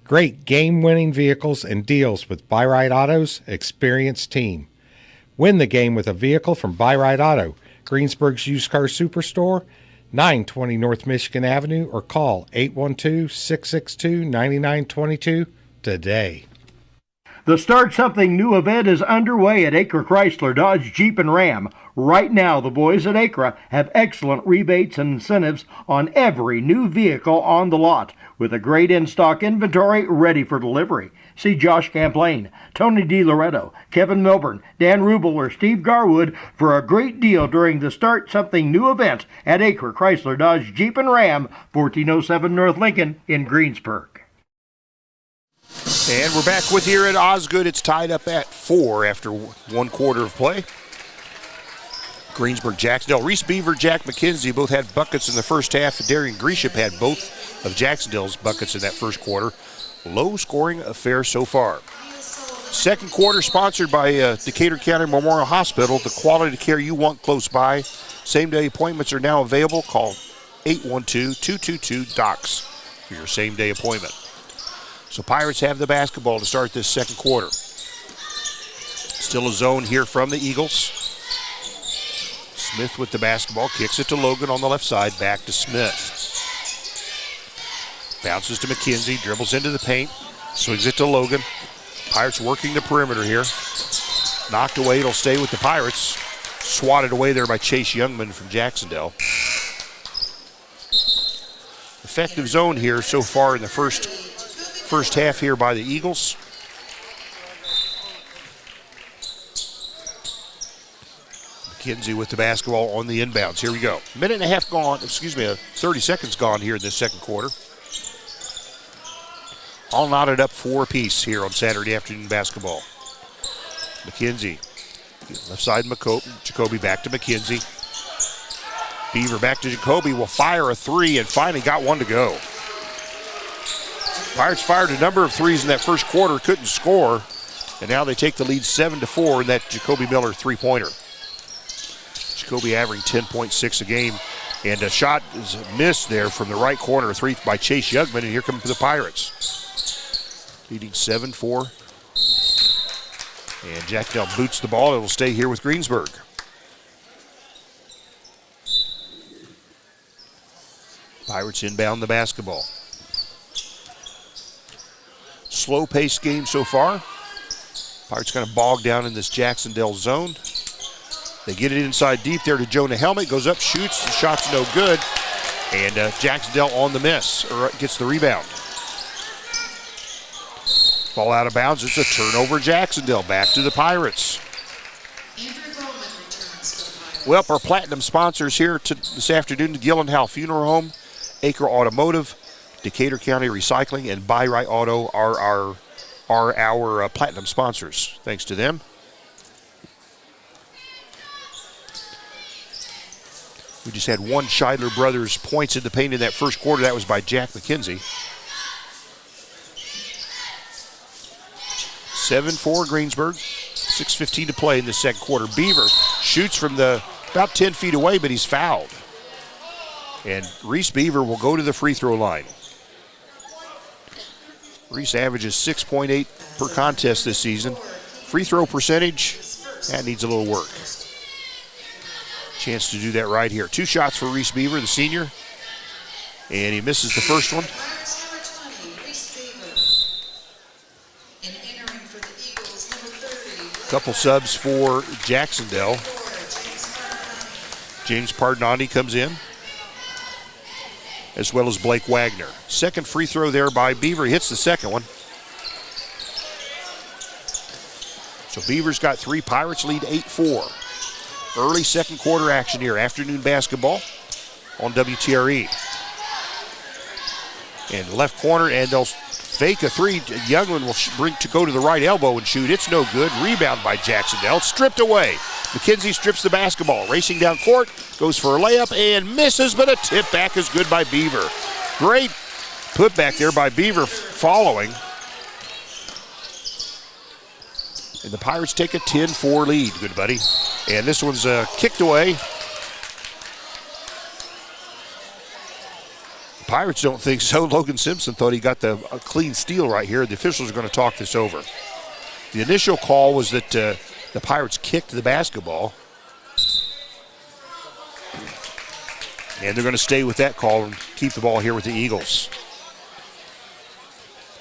Great game-winning vehicles and deals with Buy Right Auto's experienced team. Win the game with a vehicle from Buy Right Auto, Greensburg's used car superstore, 920 North Michigan Avenue, or call 812-662-9922 today. The Start Something New event is underway at Acre Chrysler Dodge Jeep and Ram. Right now, the boys at Acre have excellent rebates and incentives on every new vehicle on the lot, with a great in-stock inventory ready for delivery. See Josh Camplain, Tony DiLoretto, Kevin Milburn, Dan Rubel, or Steve Garwood for a great deal during the Start Something New event at Acre Chrysler Dodge Jeep and Ram, 1407 North Lincoln in Greensburg. And we're back with here at Osgood. It's tied up at 4 after 1 quarter of play. Greensburg, Jac-Cen-Del. Reese Beaver, Jack McKenzie both had buckets in the first half. Darian Gresham had both of Jac-Cen-Del's buckets in that first quarter. Low-scoring affair so far. Second quarter sponsored by Decatur County Memorial Hospital. The quality care you want close by. Same-day appointments are now available. Call 812-222-DOCS for your same-day appointment. So Pirates have the basketball to start this second quarter. It's Still a zone here from the Eagles. Smith with the basketball, kicks it to Logan on the left side, back to Smith. Bounces to McKenzie, dribbles into the paint, swings it to Logan. Pirates working the perimeter here. Knocked away, it'll stay with the Pirates. Swatted away there by Chase Youngman from Jac-Cen-Del. Effective zone here so far in the first half here by the Eagles. McKenzie with the basketball on the inbounds. Here we go. Minute and a half gone, 30 seconds gone here in this second quarter. All knotted up 4 apiece here on Saturday afternoon basketball. McKenzie, left side Jacoby back to McKenzie. Beaver back to Jacoby, will fire a 3 and finally got one to go. Pirates fired a number of threes in that first quarter, couldn't score, and now they take the lead 7-4 in that Jacoby Miller three-pointer. Jacoby averaging 10.6 a game, and a shot is missed there from the right corner, a 3 by Chase Youngman, and here comes the Pirates. Leading 7-4. And Jac-Cen-Del boots the ball. It will stay here with Greensburg. Pirates inbound the basketball. Slow-paced game so far. Pirates kind of bogged down in this Jac-Cen-Del zone. They get it inside deep there to Jonah Helmet. Goes up, shoots. The shot's no good. And Jac-Cen-Del on the miss, or gets the rebound. Ball out of bounds. It's a turnover. Jac-Cen-Del back to the Pirates. Well, our platinum sponsors here this afternoon: Gillenhow Funeral Home, Acre Automotive, Decatur County Recycling, and Buy Right Auto are our platinum sponsors. Thanks to them. We just had one Scheidler Brothers points in the paint in that first quarter. That was by Jack McKenzie. 7-4 Greensburg. 6:15 to play in the second quarter. Beaver shoots from about 10 feet away, but he's fouled. And Reese Beaver will go to the free throw line. Reese averages 6.8 per contest this season. Free throw percentage, that needs a little work. Chance to do that right here. 2 shots for Reese Beaver, the senior. And he misses the first one. Couple subs for Jac-Cen-Del. James Pardonati comes in, as well as Blake Wagner. Second free throw there by Beaver. He hits the second one. So Beaver's got 3. Pirates lead 8-4. Early second quarter action here. Afternoon basketball on WTRE. And left corner, and they'll fake a 3. Youngman will go to the right elbow and shoot. It's no good. Rebound by Jac-Cen-Del. Stripped away. McKenzie strips the basketball. Racing down court. Goes for a layup and misses, but a tip back is good by Beaver. Great putback there by Beaver following. And the Pirates take a 10-4 lead, good buddy. And this one's kicked away. Pirates don't think so. Logan Simpson thought he got a clean steal right here. The officials are going to talk this over. The initial call was that the Pirates kicked the basketball. And they're going to stay with that call and keep the ball here with the Eagles.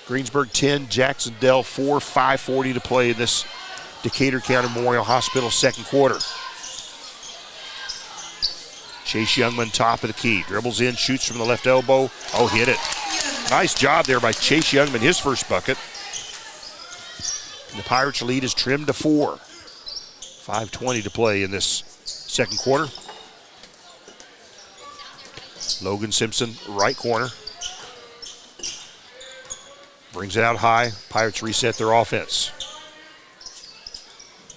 Greensburg 10, Jac-Cen-Del 4, 5:40 to play in this Decatur County Memorial Hospital second quarter. Chase Youngman, top of the key. Dribbles in, shoots from the left elbow. Oh, hit it. Nice job there by Chase Youngman, his first bucket. And the Pirates' lead is trimmed to 4. 5:20 to play in this second quarter. Logan Simpson, right corner. Brings it out high. Pirates reset their offense.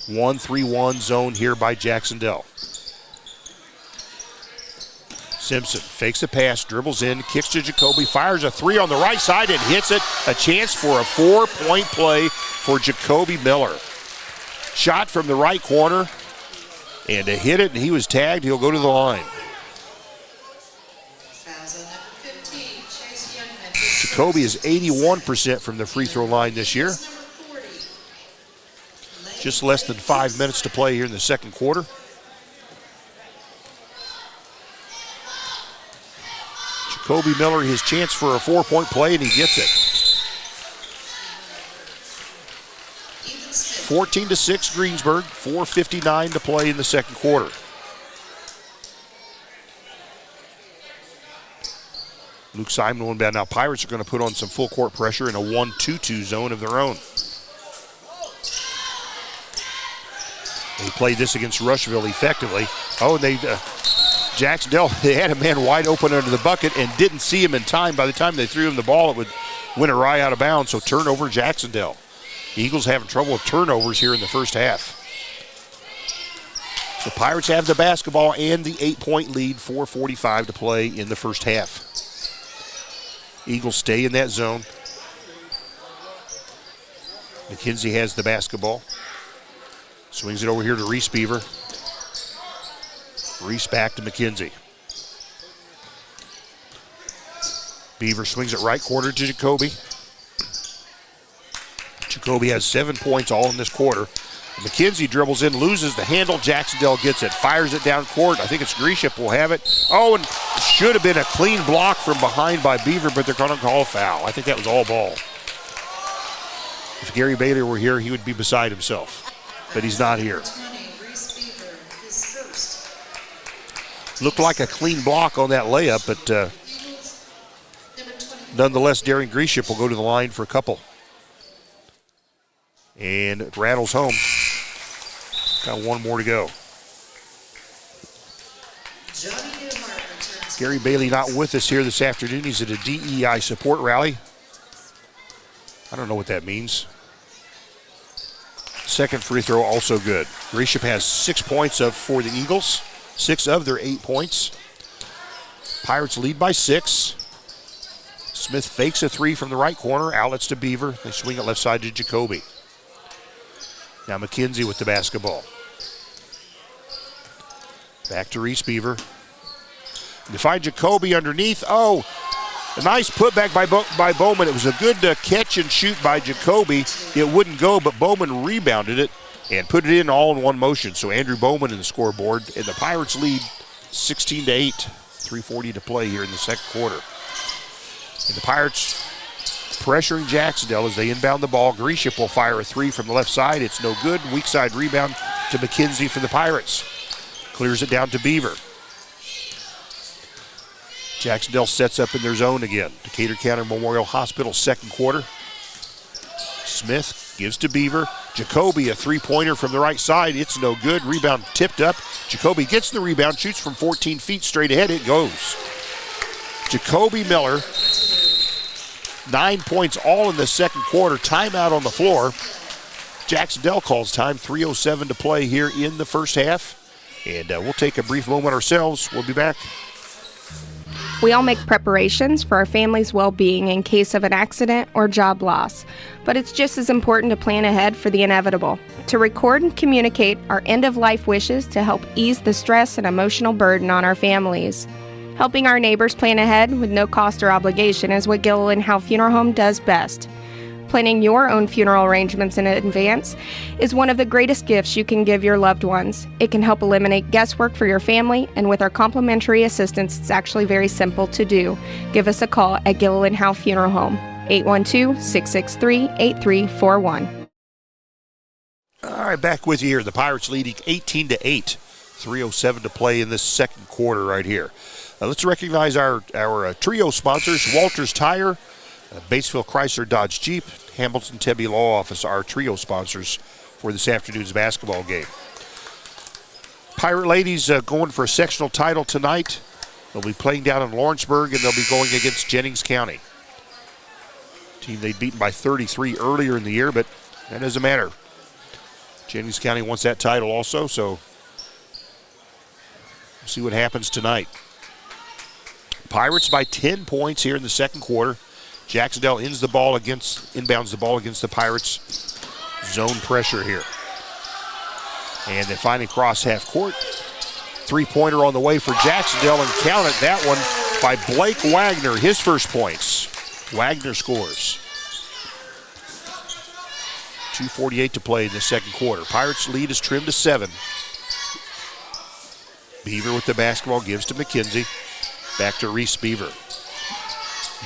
1-3-1 zone here by Jac-Cen-Del. Simpson fakes a pass, dribbles in, kicks to Jacoby, fires a 3 on the right side and hits it. A chance for a 4-point play for Jacoby Miller. Shot from the right corner, and to hit it, and he was tagged. He'll go to the line. Jacoby is 81% from the free throw line this year. Just less than 5 minutes to play here in the second quarter. Jacoby Miller, his chance for a 4-point play, and he gets it. 14-6 Greensburg, 4:59 to play in the second quarter. Luke Simon will inbound. Now Pirates are going to put on some full court pressure in a 1-2-2 zone of their own. They played this against Rushville effectively. Oh, and Jac-Cen-Del, they had a man wide open under the bucket and didn't see him in time. By the time they threw him the ball, it would went awry out of bounds, so turnover Jac-Cen-Del. The Eagles having trouble with turnovers here in the first half. The Pirates have the basketball and the 8-point lead, 4:45 to play in the first half. Eagles stay in that zone. McKenzie has the basketball. Swings it over here to Reese Beaver. Reese back to McKenzie. Beaver swings it right quarter to Jacoby. Jacoby has 7 points all in this quarter. McKenzie dribbles in, loses the handle. Jac-Cen-Del gets it, fires it down court. I think it's Gresham will have it. Oh, and should have been a clean block from behind by Beaver, but they're going to call a foul. I think that was all ball. If Gary Bailey were here, he would be beside himself, but he's not here. Looked like a clean block on that layup, but nonetheless, Darren Gresham will go to the line for a couple. And it rattles home. Got one more to go. Gary Bailey not with us here this afternoon. He's at a DEI support rally. I don't know what that means. Second free throw also good. Gresham has 6 points for the Eagles. 6 of their 8 points. Pirates lead by 6. Smith fakes a 3 from the right corner. Outlets to Beaver. They swing it left side to Jacoby. Now McKenzie with the basketball. Back to Reese Beaver. They find Jacoby underneath. Oh, a nice putback by Bowman. It was a good catch and shoot by Jacoby. It wouldn't go, but Bowman rebounded it and put it in all in one motion. So Andrew Bowman in the scoreboard, and the Pirates lead 16-8. 3:40 to play here in the second quarter. And the Pirates pressuring Jac-Cen-Del as they inbound the ball. Gresham will fire a 3 from the left side. It's no good. Weak side rebound to McKenzie for the Pirates. Clears it down to Beaver. Jac-Cen-Del sets up in their zone again. Decatur County Memorial Hospital second quarter. Smith gives to Beaver. Jacoby a 3-pointer from the right side. It's no good. Rebound tipped up. Jacoby gets the rebound, shoots from 14 feet straight ahead. It goes. Jacoby Miller, 9 points all in the second quarter. Timeout on the floor. Jac-Cen-Del calls time. 3:07 to play here in the first half. And we'll take a brief moment ourselves. We'll be back. We all make preparations for our family's well-being in case of an accident or job loss, but it's just as important to plan ahead for the inevitable, to record and communicate our end-of-life wishes to help ease the stress and emotional burden on our families. Helping our neighbors plan ahead with no cost or obligation is what Gilliland Howe Funeral Home does best. Planning your own funeral arrangements in advance is one of the greatest gifts you can give your loved ones. It can help eliminate guesswork for your family, and with our complimentary assistance, it's actually very simple to do. Give us a call at Gilliland Howe Funeral Home, 812-663-8341. All right, back with you here. The Pirates leading 18-8. 3:07 to play in this second quarter right here. Let's recognize our trio sponsors, Walters Tire, Batesville Chrysler Dodge Jeep, Hamilton Tebby Law Office, our trio sponsors for this afternoon's basketball game. Pirate ladies going for a sectional title tonight. They'll be playing down in Lawrenceburg, and they'll be going against Jennings County. Team they'd beaten by 33 earlier in the year, but that doesn't matter. Jennings County wants that title also, so we'll see what happens tonight. Pirates by 10 points here in the second quarter. Jac-Cen-Del inbounds the ball against the Pirates. Zone pressure here. And then finding cross half court. 3-pointer on the way for Jac-Cen-Del, and count it, that one by Blake Wagner, his first points. Wagner scores. 2:48 to play in the second quarter. Pirates' lead is trimmed to 7. Beaver with the basketball gives to McKenzie. Back to Reese Beaver.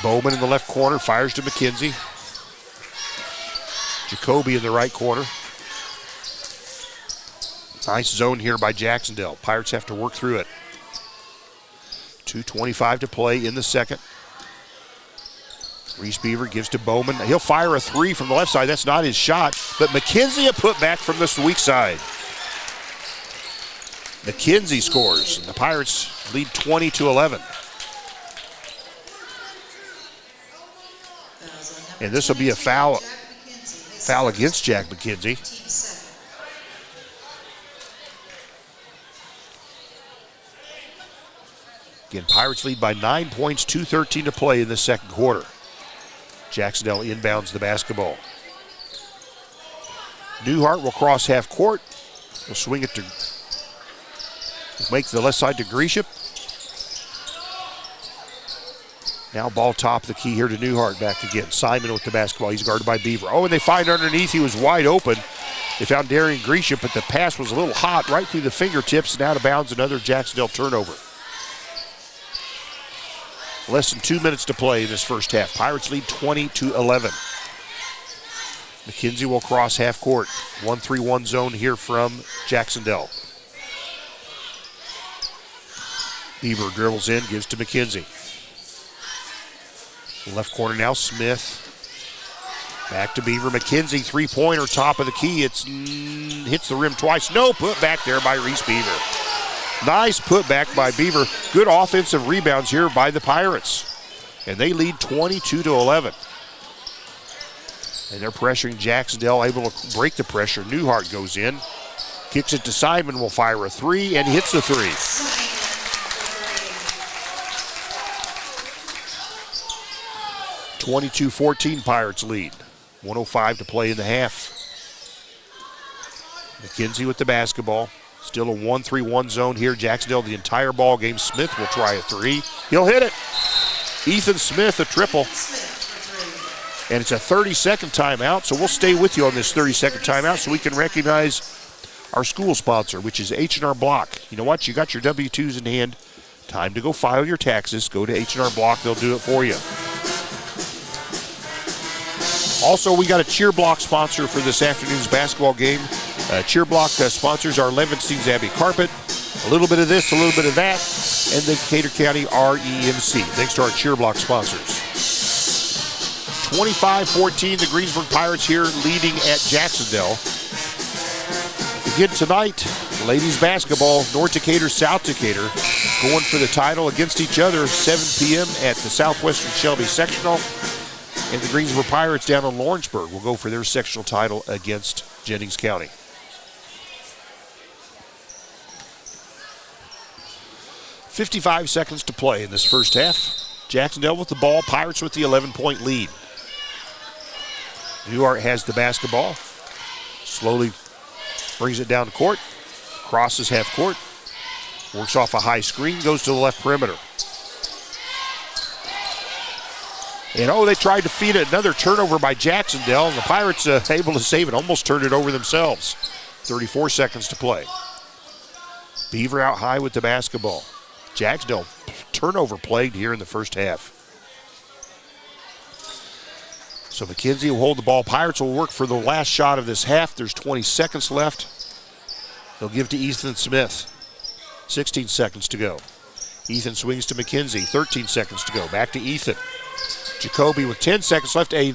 Bowman in the left corner fires to McKenzie. Jacoby in the right corner. Nice zone here by Jac-Cen-Del. Pirates have to work through it. 2:25 to play in the second. Reese Beaver gives to Bowman. He'll fire a 3 from the left side. That's not his shot. But McKenzie a putback from the weak side. McKenzie scores. And the Pirates lead 20-11. And this will be a foul against Jack McKenzie. Again, Pirates lead by 9 points, 2:13 to play in the second quarter. Jac-Cen-Del inbounds the basketball. Newhart will cross half court. He'll swing it to, make the left side to Grisham. Now ball top of the key here to Newhart back again. Simon with the basketball. He's guarded by Beaver. Oh, and they find underneath. He was wide open. They found Darian Grisham, but the pass was a little hot right through the fingertips and out of bounds. Another Jac-Cen-Del turnover. Less than 2 minutes to play in this first half. Pirates lead 20-11. McKenzie will cross half court. 1-3-1 zone here from Jac-Cen-Del. Beaver dribbles in, gives to McKenzie. Left corner now, Smith. Back to Beaver. McKenzie, three-pointer, top of the key. It's hits the rim twice. No, put back there by Reese Beaver. Nice putback by Beaver. Good offensive rebounds here by the Pirates. And they lead 22-11. And they're pressuring Jac-Cen-Del, able to break the pressure. Newhart goes in. Kicks it to Simon, will fire a 3, and he hits the 3. (22-14) Pirates lead. 1:05 to play in the half. McKenzie with the basketball. Still a 1-3-1 zone here. Jac-Cen-Del the entire ball game. Smith will try a 3. He'll hit it. Ethan Smith a triple. And it's a 30-second timeout, so we'll stay with you on this 30-second timeout so we can recognize our school sponsor, which is H&R Block. You know what? You got your W-2s in hand. Time to go file your taxes. Go to H&R Block. They'll do it for you. Also, we got a Cheer Block sponsor for this afternoon's basketball game. Cheer Block sponsors are Levinstein's Abbey Carpet. A little bit of this, a little bit of that, and the Decatur County REMC. Thanks to our Cheer Block sponsors. 25-14, the Greensburg Pirates here leading at Jac-Cen-Del. Again tonight, ladies basketball, North Decatur, South Decatur, going for the title against each other, 7 p.m. at the Southwestern Shelby Sectional. And the Greensburg Pirates down in Lawrenceburg will go for their sectional title against Jennings County. .55 seconds to play in this first half. Jac-Cen-Del with the ball, Pirates with the 11-point lead. Newhart has the basketball. Slowly brings it down the court. Crosses half court. Works off a high screen, goes to the left perimeter. And they tried to feed it. Another turnover by Jac-Cen-Del, and the Pirates able to save it. Almost turned it over themselves. 34 seconds to play. Beaver out high with the basketball. Jac-Cen-Del turnover plagued here in the first half. So McKenzie will hold the ball. Pirates will work for the last shot of this half. There's 20 seconds left. They'll give to Ethan Smith. 16 seconds to go. Ethan swings to McKenzie. 13 seconds to go. Back to Ethan. Jacoby with 10 seconds left. A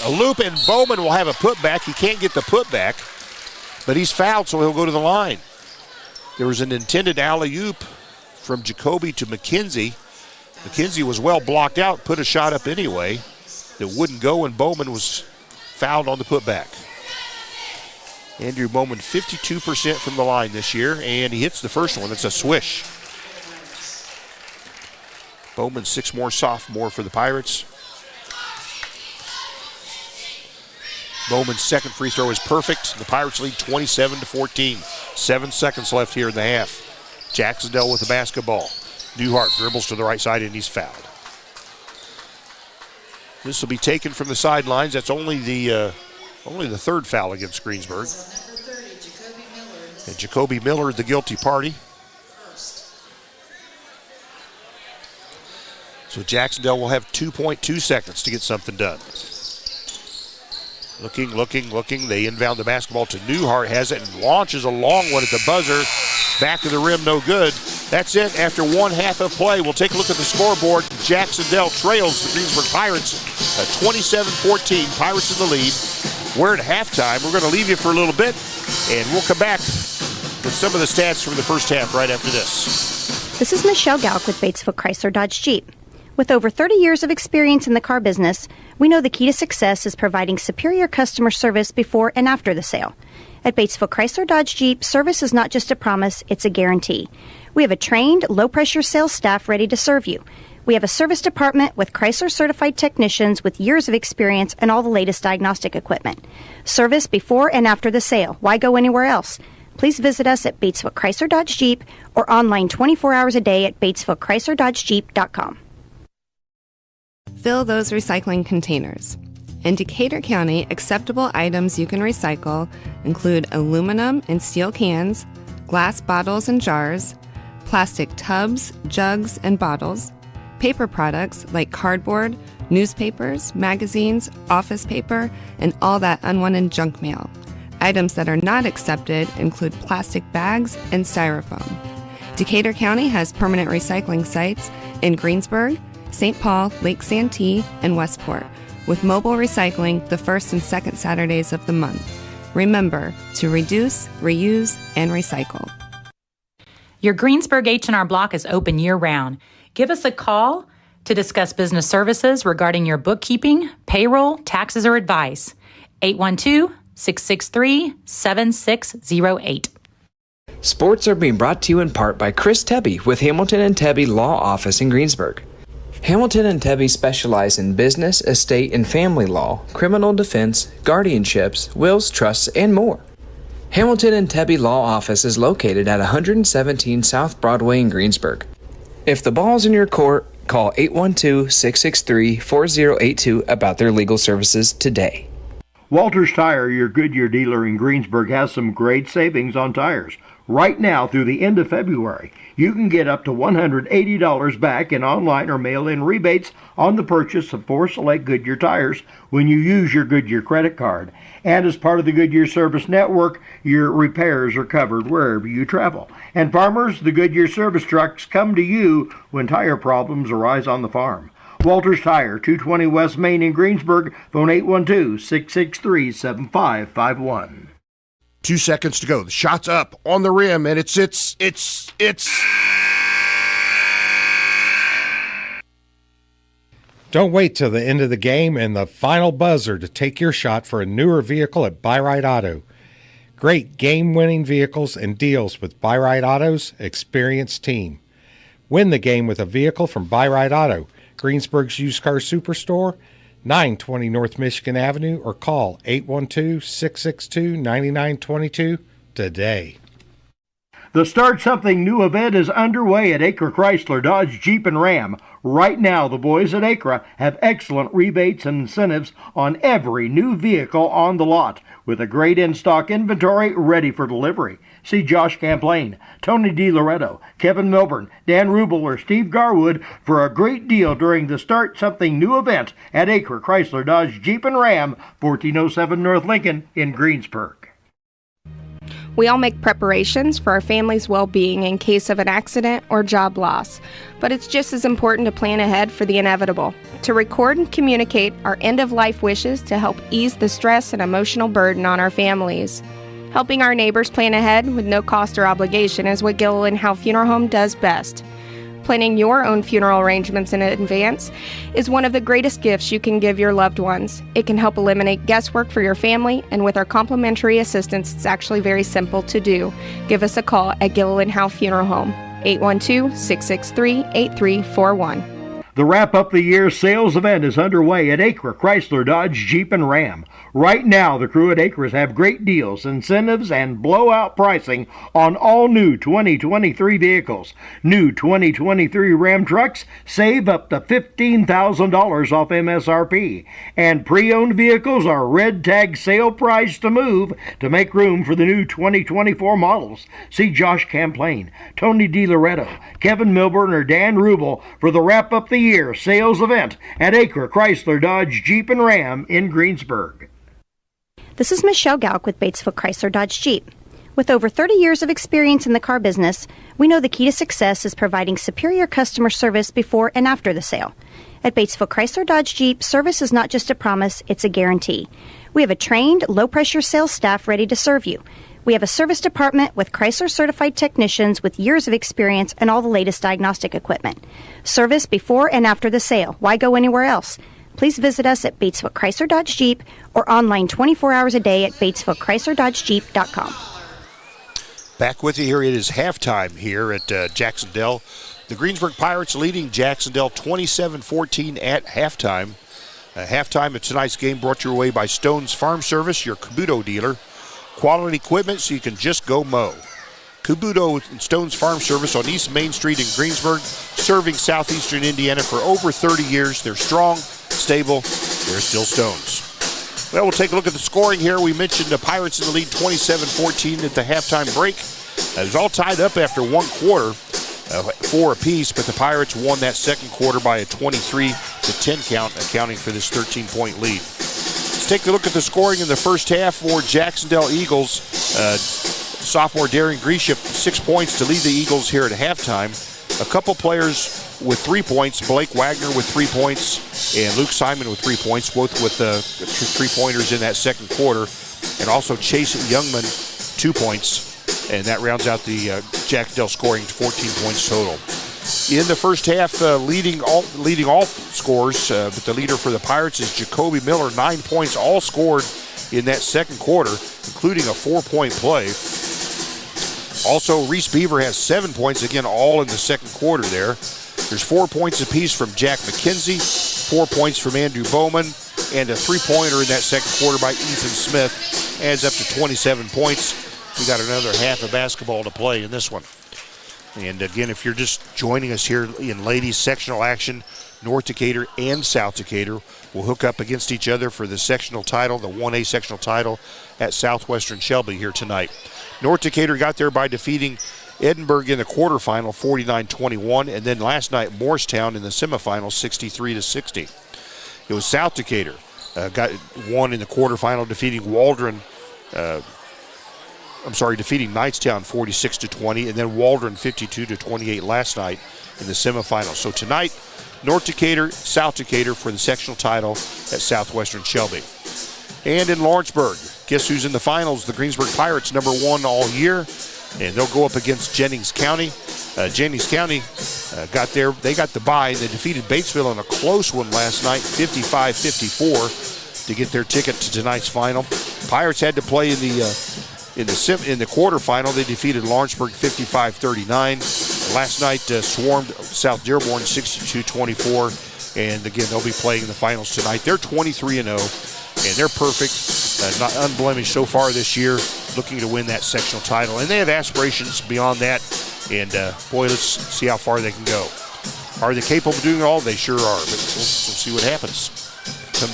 loop, and Bowman will have a putback. He can't get the putback, but he's fouled, so he'll go to the line. There was an intended alley-oop from Jacoby to McKenzie. McKenzie was well blocked out, put a shot up anyway that wouldn't go, and Bowman was fouled on the putback. Andrew Bowman, 52% from the line this year, and he hits the first one. It's a swish. Bowman, 6 more sophomore for the Pirates. Bowman's second free throw is perfect. The Pirates lead 27-14. 7 seconds left here in the half. Jac-Cen-Del with the basketball. Newhart dribbles to the right side, and he's fouled. This will be taken from the sidelines. That's only the Only the third foul against Greensburg. And Jacoby Miller, the guilty party. So Jac-Cen-Del will have 2.2 seconds to get something done. Looking. They inbound the basketball to Newhart, has it and launches a long one at the buzzer. Back of the rim, no good. That's it after one half of play. We'll take a look at the scoreboard. Jac-Cen-Del trails the Greensburg Pirates at 27-14. Pirates in the lead. We're at halftime. We're going to leave you for a little bit, and we'll come back with some of the stats from the first half right after this. This is Michelle Galk with Batesville Chrysler Dodge Jeep. With over 30 years of experience in the car business, we know the key to success is providing superior customer service before and after the sale. At Batesville Chrysler Dodge Jeep, service is not just a promise, it's a guarantee. We have a trained, low-pressure sales staff ready to serve you. We have a service department with Chrysler-certified technicians with years of experience and all the latest diagnostic equipment. Service before and after the sale. Why go anywhere else? Please visit us at Batesville Chrysler Dodge Jeep or online 24 hours a day at BatesvilleChryslerDodgeJeep.com. Fill those recycling containers. In Decatur County, acceptable items you can recycle include aluminum and steel cans, glass bottles and jars, plastic tubs, jugs, and bottles, paper products like cardboard, newspapers, magazines, office paper, and all that unwanted junk mail. Items that are not accepted include plastic bags and styrofoam. Decatur County has permanent recycling sites in Greensburg, St. Paul, Lake Santee, and Westport, with mobile recycling the first and second Saturdays of the month. Remember to reduce, reuse, and recycle. Your Greensburg H&R Block is open year-round. Give us a call to discuss business services regarding your bookkeeping, payroll, taxes, or advice. 812-663-7608. Sports are being brought to you in part by Chris Tebby with Hamilton and Tebby Law Office in Greensburg. Hamilton and Tebby specialize in business, estate, and family law, criminal defense, guardianships, wills, trusts, and more. Hamilton and Tebby Law Office is located at 117 South Broadway in Greensburg. If the ball's in your court, call 812-663-4082 about their legal services today. Walters Tire, your Goodyear dealer in Greensburg, has some great savings on tires. Right now through the end of February, you can get up to $180 back in online or mail-in rebates on the purchase of 4 select Goodyear tires when you use your Goodyear credit card. And as part of the Goodyear Service Network, your repairs are covered wherever you travel. And farmers, the Goodyear service trucks come to you when tire problems arise on the farm. Walters Tire, 220 West Main in Greensburg, phone 812-663-7551. 2 seconds to go. The shot's up on the rim, and it's. Don't wait till the end of the game and the final buzzer to take your shot for a newer vehicle at Buy Right Auto. Great game-winning vehicles and deals with Buy Right Auto's experienced team. Win the game with a vehicle from Buy Right Auto, Greensburg's used car superstore, 920 North Michigan Avenue, or call 812-662-9922 today. The Start Something New event is underway at Acre Chrysler Dodge Jeep and Ram. Right now, the boys at Acre have excellent rebates and incentives on every new vehicle on the lot, with a great in-stock inventory ready for delivery. See Josh Camplain, Tony DiLoretto, Kevin Milburn, Dan Rubel, or Steve Garwood for a great deal during the Start Something New event at Acre Chrysler Dodge Jeep and Ram, 1407 North Lincoln in Greensburg. We all make preparations for our family's well-being in case of an accident or job loss, but it's just as important to plan ahead for the inevitable, to record and communicate our end-of-life wishes to help ease the stress and emotional burden on our families. Helping our neighbors plan ahead with no cost or obligation is what Gilliland Howe Funeral Home does best. Planning your own funeral arrangements in advance is one of the greatest gifts you can give your loved ones. It can help eliminate guesswork for your family, and with our complimentary assistance, it's actually very simple to do. Give us a call at Gilliland Howe Funeral Home, 812-663-8341. The wrap-up the year sales event is underway at Acre Chrysler Dodge Jeep and Ram. Right now, the crew at Acres have great deals, incentives, and blowout pricing on all new 2023 vehicles. New 2023 Ram trucks save up to $15,000 off MSRP. And pre-owned vehicles are red tag sale price to move to make room for the new 2024 models. See Josh Camplain, Tony DiLoretto, Kevin Milburn, or Dan Rubel for the wrap-up the year sales event at Acre Chrysler Dodge Jeep and Ram in Greensburg. This is Michelle Galk with Batesville Chrysler Dodge Jeep. With over 30 years of experience in the car business, we know the key to success is providing superior customer service before and after the sale. At Batesville Chrysler Dodge Jeep, service is not just a promise, it's a guarantee. We have a trained, low-pressure sales staff ready to serve you. We have a service department with Chrysler-certified technicians with years of experience and all the latest diagnostic equipment. Service before and after the sale. Why go anywhere else? Please visit us at Batesville Chrysler Dodge Jeep or online 24 hours a day at BatesvilleChryslerDodgeJeep.com. Back with you here. It is halftime here at Jac-Cen-Del. The Greensburg Pirates leading Jac-Cen-Del 27-14 at halftime. Halftime of tonight's game brought your way by Stone's Farm Service, your Kabuto dealer. Quality equipment so you can just go mow. Kabuto and Stone's Farm Service on East Main Street in Greensburg, serving southeastern Indiana for over 30 years. They're strong, stable, they're still Stones. Well, we'll take a look at the scoring here. We mentioned the Pirates in the lead 27-14 at the halftime break. It was all tied up after one quarter, 4 apiece, but the Pirates won that second quarter by a 23-10 count, accounting for this 13-point lead. Let's take a look at the scoring in the first half for Jac-Cen-Del Eagles. Sophomore Darren Gresham, 6 points to lead the Eagles here at halftime. A couple players with 3 points, Blake Wagner with 3 points and Luke Simon with 3 points, both with 3-pointers in that second quarter. And also Chase Youngman, 2 points. And that rounds out the Jac-Cen-Del scoring to 14 points total. In the first half, leading all scores, but the leader for the Pirates is Jacoby Miller, 9 points, all scored in that second quarter, including a 4-point play. Also, Reese Beaver has 7 points, again, all in the second quarter there. There's 4 points apiece from Jack McKenzie, 4 points from Andrew Bowman, and a 3-pointer in that second quarter by Ethan Smith. Adds up to 27 points. We got another half of basketball to play in this one. And again, if you're just joining us here in ladies sectional action, North Decatur and South Decatur will hook up against each other for the sectional title, the 1A sectional title at Southwestern Shelby here tonight. North Decatur got there by defeating Edinburgh in the quarterfinal, 49-21, and then last night Morristown in the semifinal, 63-60. It was South Decatur won in the quarterfinal, defeating defeating Knightstown 46-20, and then Waldron 52-28 last night in the semifinals. So tonight, North Decatur, South Decatur for the sectional title at Southwestern Shelby. And in Lawrenceburg, guess who's in the finals? The Greensburg Pirates, number 1 all year, and they'll go up against Jennings County. Jennings County they got the bye. They defeated Batesville in a close one last night, 55-54, to get their ticket to tonight's final. Pirates had to play in the quarterfinal. They defeated Lawrenceburg 55-39. Last night swarmed South Dearborn 62-24, and again they'll be playing in the finals tonight. They're 23-0, and they're perfect, not unblemished so far this year, looking to win that sectional title. And they have aspirations beyond that, and boy, let's see how far they can go. Are they capable of doing it all? They sure are, but we'll see what happens. Could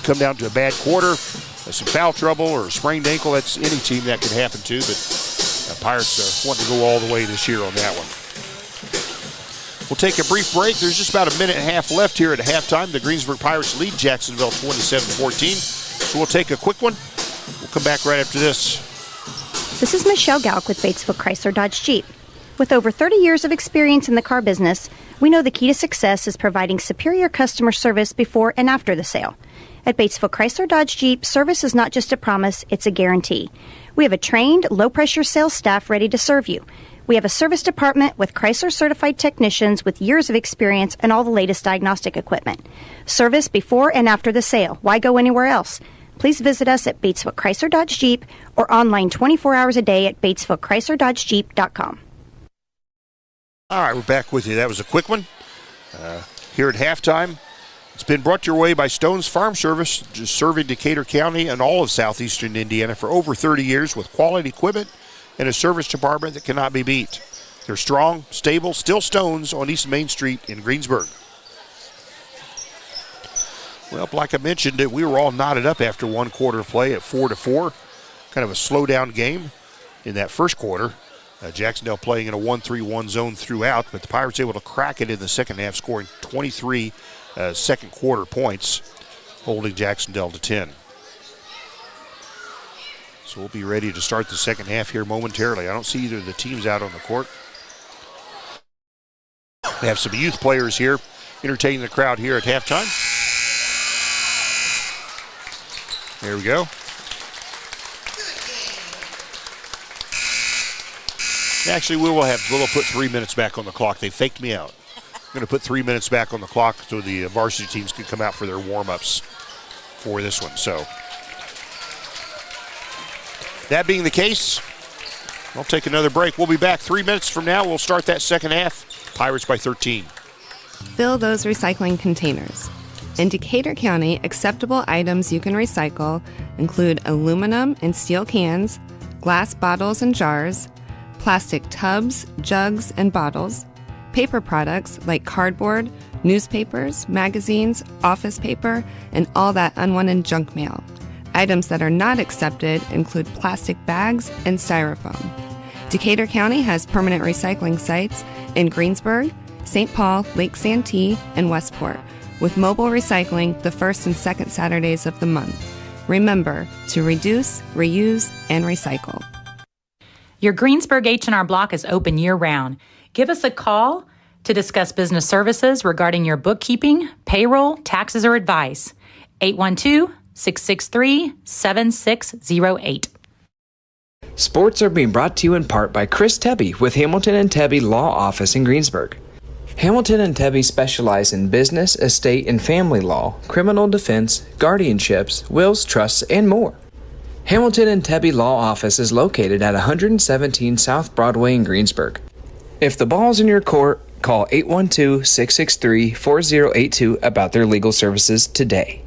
come down to a bad quarter, some foul trouble, or a sprained ankle. That's any team that could happen to, but Pirates want to go all the way this year on that one. We'll take a brief break. There's just about a minute and a half left here at halftime. The Greensburg Pirates lead Jac-Cen-Del 27-14. So we'll take a quick one. We'll come back right after this. This is Michelle Galk with Batesville Chrysler Dodge Jeep. With over 30 years of experience in the car business, we know the key to success is providing superior customer service before and after the sale. At Batesville Chrysler Dodge Jeep, service is not just a promise, it's a guarantee. We have a trained, low-pressure sales staff ready to serve you. We have a service department with Chrysler-certified technicians with years of experience and all the latest diagnostic equipment. Service before and after the sale. Why go anywhere else? Please visit us at Batesville Chrysler Dodge Jeep or online 24 hours a day at BatesvilleChryslerDodgeJeep.com. All right, we're back with you. That was a quick one. Here at halftime, it's been brought your way by Stone's Farm Service, just serving Decatur County and all of southeastern Indiana for over 30 years with quality equipment and a service department that cannot be beat. They're strong, stable, still Stones on East Main Street in Greensburg. Well, like I mentioned, we were all knotted up after one quarter of play at 4-4. Kind of a slow-down game in that first quarter. Jac-Cen-Del playing in a 1-3-1 zone throughout, but the Pirates able to crack it in the second half, scoring 23 second quarter points, holding Jac-Cen-Del to 10. So we'll be ready to start the second half here momentarily. I don't see either of the teams out on the court. They have some youth players here entertaining the crowd here at halftime. There we go. Actually, we'll put 3 minutes back on the clock. They faked me out. I'm going to put 3 minutes back on the clock so the varsity teams can come out for their warm-ups for this one. So that being the case, I'll take another break. We'll be back 3 minutes from now. We'll start that second half. Pirates by 13. Fill those recycling containers. In Decatur County, acceptable items you can recycle include aluminum and steel cans, glass bottles and jars, plastic tubs, jugs, and bottles, paper products like cardboard, newspapers, magazines, office paper, and all that unwanted junk mail. Items that are not accepted include plastic bags and styrofoam. Decatur County has permanent recycling sites in Greensburg, St. Paul, Lake Santee, and Westport, with mobile recycling the first and second Saturdays of the month. Remember to reduce, reuse, and recycle. Your Greensburg H&R Block is open year-round. Give us a call to discuss business services regarding your bookkeeping, payroll, taxes, or advice. 812-663-7608. Sports are being brought to you in part by Chris Tebby with Hamilton and Tebby Law Office in Greensburg. Hamilton and Tebby specialize in business, estate, and family law, criminal defense, guardianships, wills, trusts, and more. Hamilton and Tebby Law Office is located at 117 South Broadway in Greensburg. If the ball's in your court, call 812-663-4082 about their legal services today.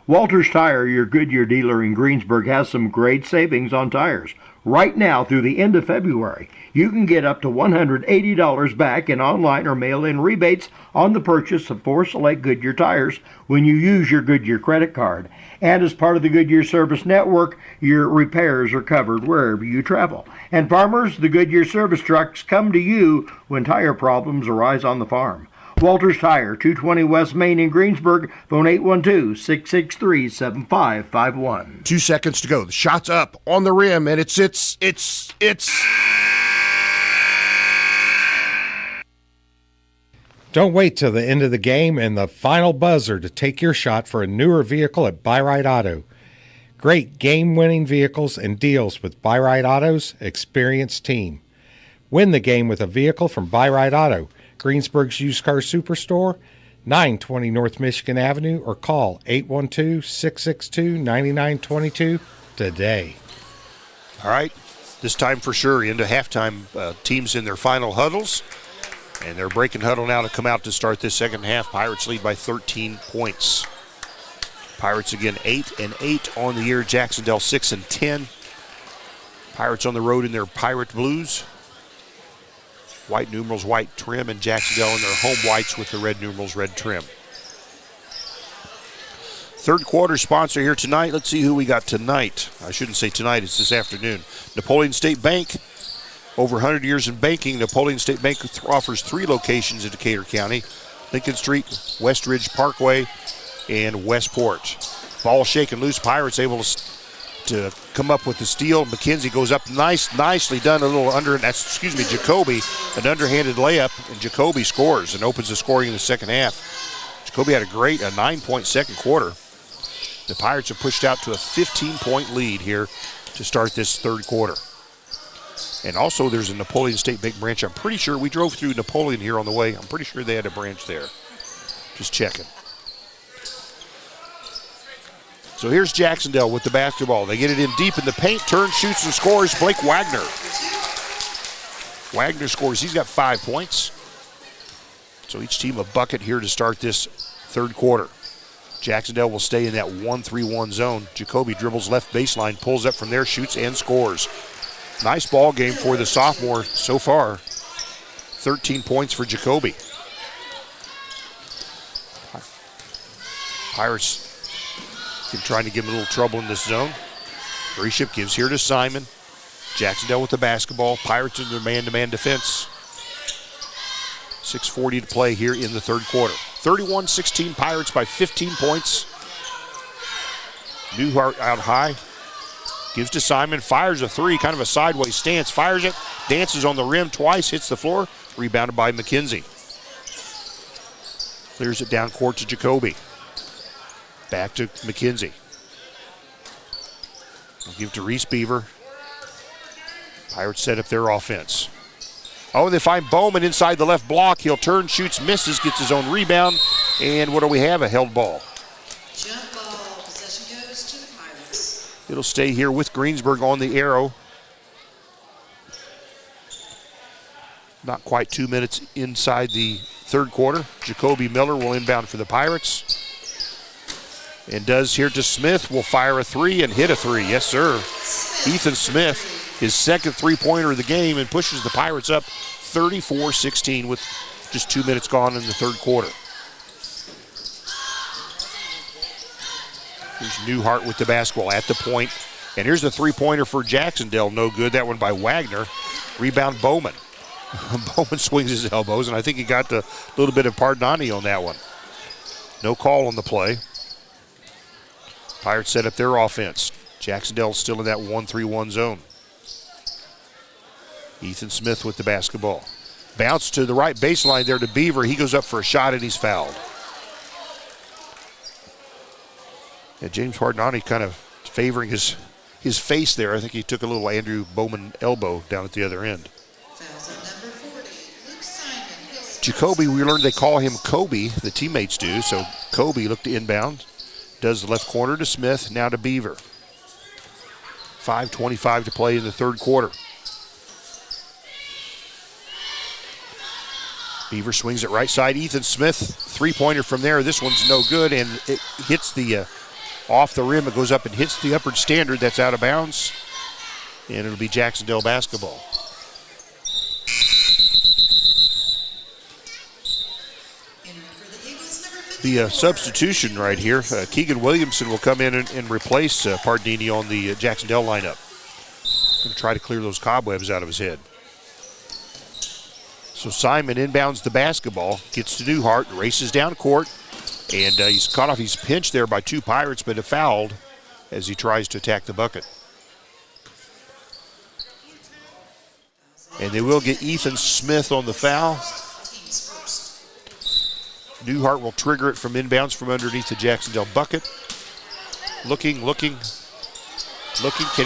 Walters Tire, your Goodyear dealer in Greensburg, has some great savings on tires. Right now through the end of February, you can get up to $180 back in online or mail-in rebates on the purchase of 4 select Goodyear tires when you use your Goodyear credit card. And as part of the Goodyear Service Network, your repairs are covered wherever you travel. And farmers, the Goodyear service trucks come to you when tire problems arise on the farm. Walters Tire, 220 West Main in Greensburg, phone 812-663-7551. 2 seconds to go. The shot's up on the rim, and it's. Don't wait till the end of the game and the final buzzer to take your shot for a newer vehicle at Buy-Right Auto. Great game-winning vehicles and deals with Buy-Right Auto's experienced team. Win the game with a vehicle from Buy-Right Auto, Greensburg's used car superstore, 920 North Michigan Avenue, or call 812-662-9922 today. All right, this time for sure into halftime. Teams in their final huddles, and they're breaking huddle now to come out to start this second half. Pirates lead by 13 points. Pirates again 8-8 on the year. Jac-Cen-Del 6-10. Pirates on the road in their pirate blues. White numerals, white trim, and Jac-Cen-Del in their home whites with the red numerals, red trim. Third quarter sponsor here tonight. Let's see who we got tonight. I shouldn't say tonight, it's this afternoon. Napoleon State Bank. Over 100 years in banking, Napoleon State Bank offers 3 locations in Decatur County: Lincoln Street, West Ridge Parkway, and Westport. Ball shaken loose. Pirates able to come up with the steal. McKenzie goes up nicely done. A little Jacoby, an underhanded layup, and Jacoby scores and opens the scoring in the second half. Jacoby had a 9-point second quarter. The Pirates have pushed out to a 15-point lead here to start this third quarter. And also there's a Napoleon State Bank branch. I'm pretty sure we drove through Napoleon here on the way. I'm pretty sure they had a branch there. Just checking. So here's Jac-Cen-Del with the basketball. They get it in deep in the paint, turns, shoots, and scores. Blake Wagner. Wagner scores. He's got 5 points. So each team a bucket here to start this third quarter. Jac-Cen-Del will stay in that 1-3-1 zone. Jacoby dribbles left baseline, pulls up from there, shoots, and scores. Nice ball game for the sophomore so far. 13 points for Jacoby. Pirates trying to give him a little trouble in this zone. Gresham gives here to Simon. Jac-Cen-Del with the basketball. Pirates in their man-to-man defense. 6:40 to play here in the third quarter. 31-16 Pirates by 15 points. Newhart out high. Gives to Simon, fires a three, kind of a sideways stance. Fires it, dances on the rim twice, hits the floor. Rebounded by McKenzie. Clears it down court to Jacoby. Back to McKenzie. We'll give to Reese Beaver. Pirates set up their offense. Oh, they find Bowman inside the left block. He'll turn, shoots, misses, gets his own rebound. And what do we have? A held ball. Jump ball. Possession goes to the Pirates. It'll stay here with Greensburg on the arrow. Not quite 2 minutes inside the third quarter. Jacoby Miller will inbound for the Pirates. And does here to Smith. Will fire a three and hit a three. Yes, sir. Ethan Smith, his second three-pointer of the game, and pushes the Pirates up 34-16 with just 2 minutes gone in the third quarter. Here's Newhart with the basketball at the point. And here's the three-pointer for Jac-Cen-Del. No good. That one by Wagner. Rebound Bowman. Bowman swings his elbows, and I think he got a little bit of Pardani on that one. No call on the play. Pirates set up their offense. Jac-Cen-Del still in that 1-3-1 zone. Ethan Smith with the basketball. Bounce to the right baseline there to Beaver. He goes up for a shot and he's fouled. Yeah, James Pardani kind of favoring his face there. I think he took a little Andrew Bowman elbow down at the other end. Fouls on number 40. Luke Simon. Jacoby, we learned they call him Kobe, the teammates do. So Kobe looked to inbound. Does the left corner to Smith, now to Beaver. 5:25 to play in the third quarter. Beaver swings it right side. Ethan Smith, three-pointer from there. This one's no good, and it hits the off the rim. It goes up and hits the upper standard. That's out of bounds, and it'll be Jac-Cen-Del basketball. The substitution right here, Keegan Williamson will come in and replace Pardini on the Jac-Cen-Del lineup. Going to try to clear those cobwebs out of his head. So Simon inbounds the basketball, gets to Newhart, races down court, and he's caught off. He's pinched there by two Pirates, but fouled as he tries to attack the bucket. And they will get Ethan Smith on the foul. Newhart will trigger it from inbounds from underneath the Jac-Cen-Del bucket. Looking. Can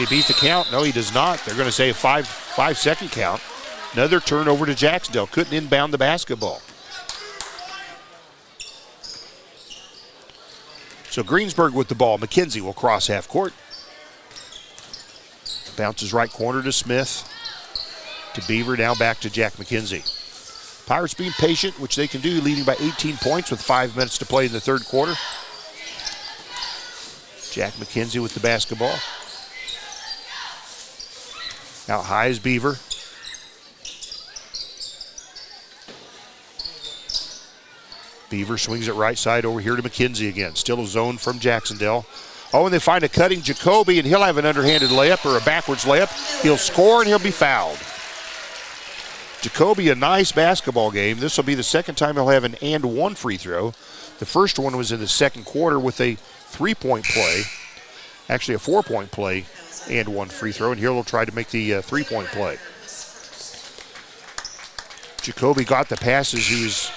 he beat the count? No, he does not. They're going to say a five-second count. Another turnover to Jac-Cen-Del. Couldn't inbound the basketball. So Greensburg with the ball. McKenzie will cross half court. Bounces right corner to Smith. To Beaver, now back to Jack McKenzie. Pirates being patient, which they can do, leading by 18 points with 5 minutes to play in the third quarter. Jack McKenzie with the basketball. Out high is Beaver. Beaver swings it right side over here to McKenzie again. Still a zone from Jac-Cen-Del. Oh, and they find a cutting Jacoby, and he'll have an underhanded layup or a backwards layup. He'll score, and he'll be fouled. Jacoby, a nice basketball game. This will be the second time he'll have an and one free throw. The first one was in the second quarter with a three-point play. Actually, a four-point play and one free throw. And here he'll try to make the three-point play. Jacoby got the passes. He was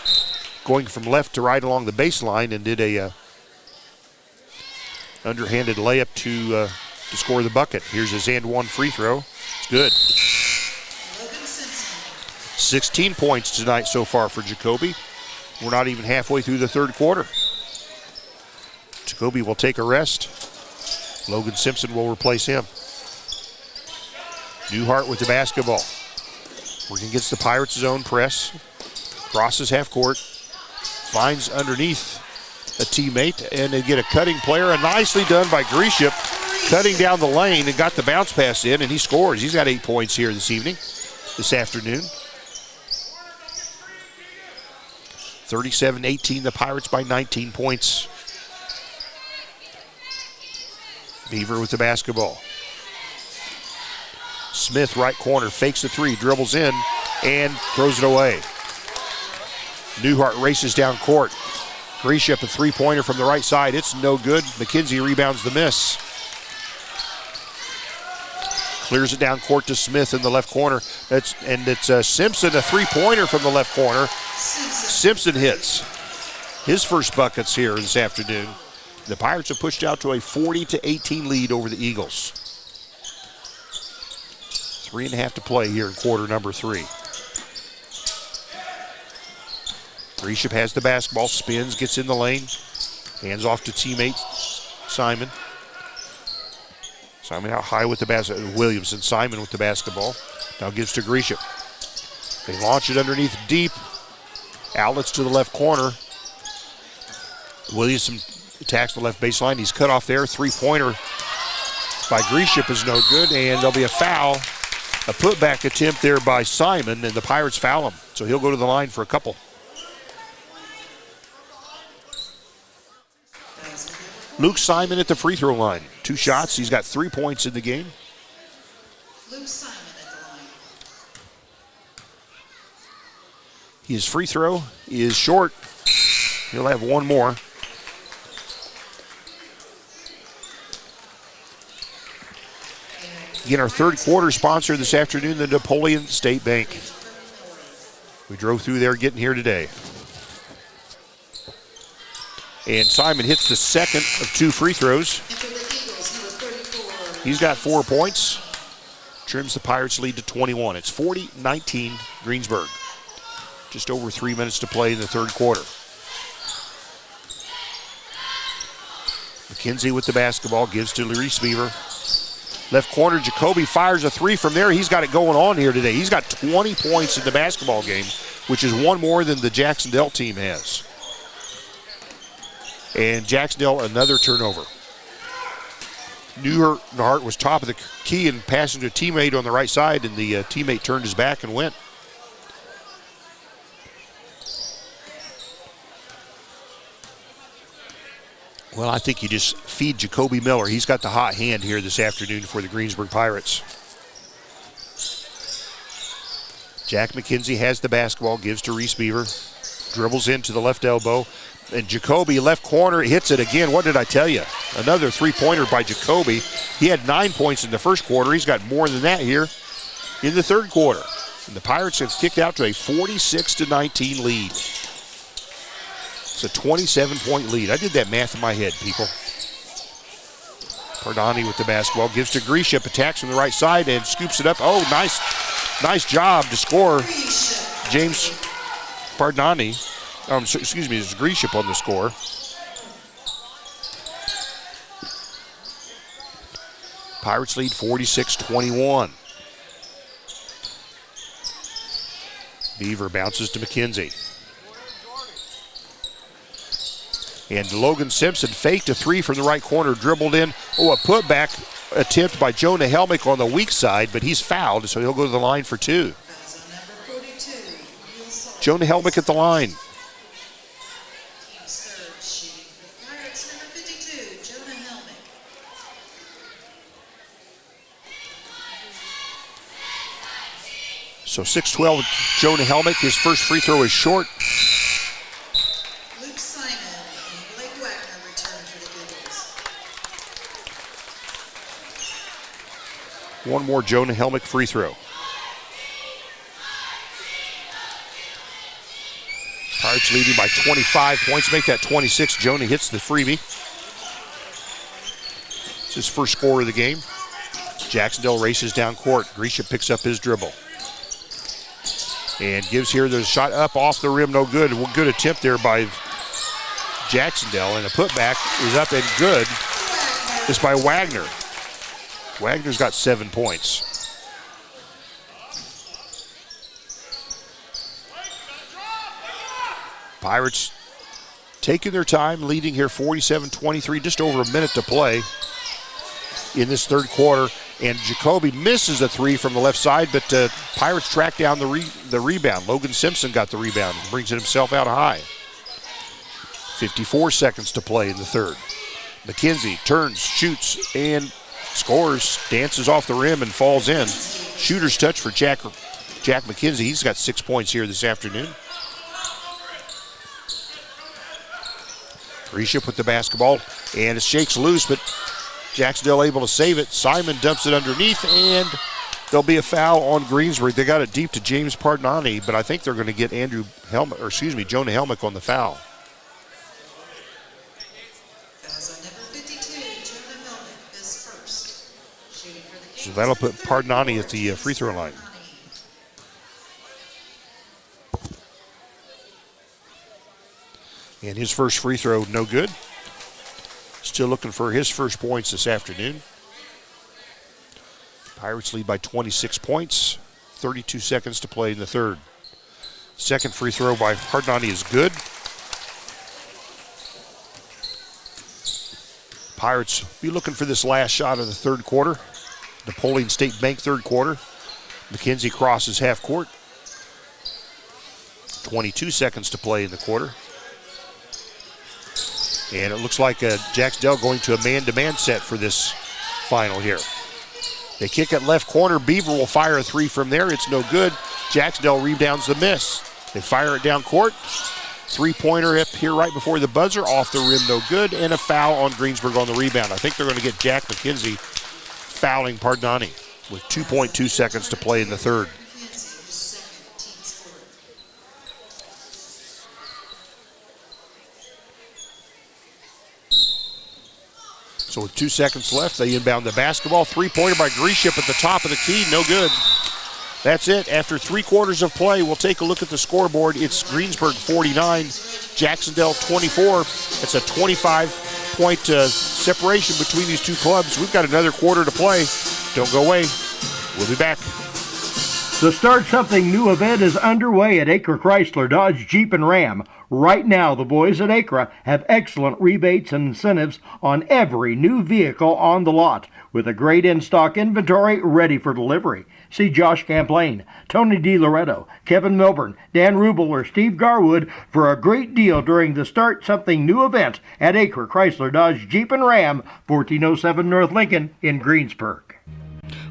going from left to right along the baseline and did a underhanded layup to score the bucket. Here's his and one free throw. It's good. 16 points tonight so far for Jacoby. We're not even halfway through the third quarter. Jacoby will take a rest. Logan Simpson will replace him. Newhart with the basketball. Working against the Pirates' zone press. Crosses half court. finds underneath a teammate, and they get a cutting player. And nicely done by Gresham, cutting down the lane and got the bounce pass in, and he scores. He's got 8 points here this afternoon. 37-18, the Pirates by 19 points. Beaver with the basketball. Smith, right corner, fakes the three, dribbles in, and throws it away. Newhart races down court. Gresham, a three-pointer from the right side. It's no good. McKenzie rebounds the miss. Clears it down court to Smith in the left corner. It's Simpson, a three-pointer from the left corner. Simpson hits his first buckets here this afternoon. The Pirates have pushed out to a 40-18 lead over the Eagles. 3.5 to play here in quarter number 3. Gresham has the basketball, spins, gets in the lane, hands off to teammate Simon. Simon out high with the basketball. Williamson, Simon with the basketball. Now gives to Gresham. They launch it underneath deep. Outlets to the left corner. Williamson attacks the left baseline. He's cut off there. Three-pointer by Gresham is no good, and there'll be a foul. A putback attempt there by Simon, and the Pirates foul him. So he'll go to the line for a couple. Luke Simon at the free throw line. 2 shots. He's got 3 points in the game. Luke Simon at the line. His free throw is short. He'll have one more. Again, our third quarter sponsor this afternoon, the Napoleon State Bank. We drove through there getting here today. And Simon hits the second of 2 free throws. He's got 4 points. Trims the Pirates lead to 21. It's 40-19 Greensburg. Just over 3 minutes to play in the third quarter. McKenzie with the basketball, gives to Reese Beaver. Left corner, Jacoby fires a three from there. He's got it going on here today. He's got 20 points in the basketball game, which is one more than the Jac-Cen-Del team has. And Jac-Cen-Del, another turnover. Newhart was top of the key and passing to a teammate on the right side, and the teammate turned his back and went. Well, I think you just feed Jacoby Miller. He's got the hot hand here this afternoon for the Greensburg Pirates. Jack McKenzie has the basketball, gives to Reese Beaver. Dribbles into the left elbow. And Jacoby, left corner, hits it again. What did I tell you? Another three-pointer by Jacoby. He had 9 points in the first quarter. He's got more than that here in the third quarter. And the Pirates have kicked out to a 46-19 lead. It's a 27-point lead. I did that math in my head, people. Pardani with the basketball, gives to Gresham, attacks from the right side and scoops it up. Oh, nice job to score. James Pardani. Excuse me, it's Gresham on the score. Pirates lead 46-21. Beaver bounces to McKenzie. And Logan Simpson faked a three from the right corner, dribbled in. Oh, a putback attempt by Jonah Helmick on the weak side, but he's fouled, so he'll go to the line for 2. Jonah Helmick at the line. So 6-12, Jonah Helmick. His first free throw is short. Luke Simon and Blake Wagner return for the Eagles. One more Jonah Helmick free throw. Pirates leading by 25 points. Make that 26. Jonah hits the freebie. It's his first score of the game. Jac-Cen-Del races down court. Gresham picks up his dribble. And gives here the shot up off the rim, no good. Good attempt there by Jac-Cen-Del, and the putback is up and good. It's by Wagner. Wagner's got 7 points. Pirates taking their time, leading here 47-23, just over a minute to play in this third quarter. And Jacoby misses a three from the left side, but Pirates track down the rebound. Logan Simpson got the rebound and brings it himself out high. 54 seconds to play in the third. McKenzie turns, shoots, and scores, dances off the rim and falls in. Shooter's touch for Jack McKenzie. He's got 6 points here this afternoon. Grisham with the basketball, and it shakes loose, but Jac-Cen-Del able to save it. Simon dumps it underneath, and there'll be a foul on Greensburg. They got it deep to James Pardonani, but I think they're going to get Jonah Helmick on the foul. So that'll put Pardonani at the free throw line. And his first free throw, no good. Still looking for his first points this afternoon. Pirates lead by 26 points. 32 seconds to play in the third. Second free throw by Pardonani is good. Pirates be looking for this last shot of the third quarter. Napoleon State Bank third quarter. McKenzie crosses half court. 22 seconds to play in the quarter. And it looks like Jac-Cen-Del going to a man-to-man set for this final here. They kick it left corner. Beaver will fire a three from there. It's no good. Jac-Cen-Del rebounds the miss. They fire it down court. Three-pointer up here right before the buzzer. Off the rim, no good. And a foul on Greensburg on the rebound. I think they're going to get Jack McKenzie fouling Pardonani with 2.2 seconds to play in the third. So with 2 seconds left, they inbound the basketball. Three-pointer by Grisham at the top of the key, no good. That's it. After 3 quarters of play, we'll take a look at the scoreboard. It's Greensburg 49, Jac-Cen-Del 24. It's a 25-point separation between these two clubs. We've got another quarter to play. Don't go away. We'll be back. The Start Something New event is underway at Acre Chrysler Dodge Jeep and Ram. Right now, the boys at Acre have excellent rebates and incentives on every new vehicle on the lot, with a great in-stock inventory ready for delivery. See Josh Camplain, Tony DiLoretto, Kevin Milburn, Dan Rubel, or Steve Garwood for a great deal during the Start Something New event at Acre Chrysler Dodge Jeep and Ram, 1407 North Lincoln in Greensburg.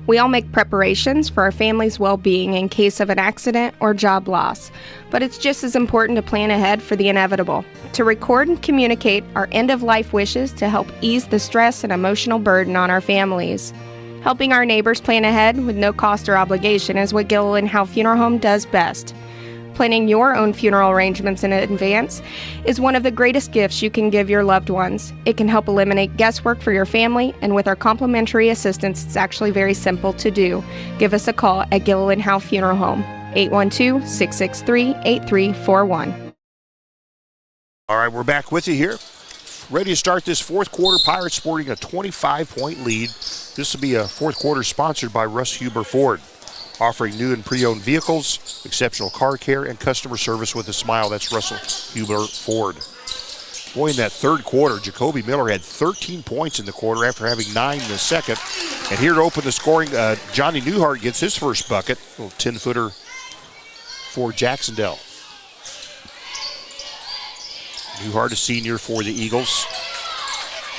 We all make preparations for our family's well-being in case of an accident or job loss, but it's just as important to plan ahead for the inevitable, to record and communicate our end-of-life wishes to help ease the stress and emotional burden on our families. Helping our neighbors plan ahead with no cost or obligation is what Gilliland Howe Funeral Home does best. Planning your own funeral arrangements in advance is one of the greatest gifts you can give your loved ones. It can help eliminate guesswork for your family, and with our complimentary assistance, it's actually very simple to do. Give us a call at Gilliland Howe Funeral Home, 812-663-8341. All right, we're back with you here. Ready to start this fourth quarter. Pirates sporting a 25-point lead. This will be a fourth quarter sponsored by Russ Huber Ford, offering new and pre-owned vehicles, exceptional car care, and customer service with a smile. That's Russell Huber Ford. Boy, in that third quarter, Jacoby Miller had 13 points in the quarter after having 9 in the second. And here to open the scoring, Johnny Newhart gets his first bucket. A little 10-footer for Jac-Cen-Del. Newhart, a senior for the Eagles.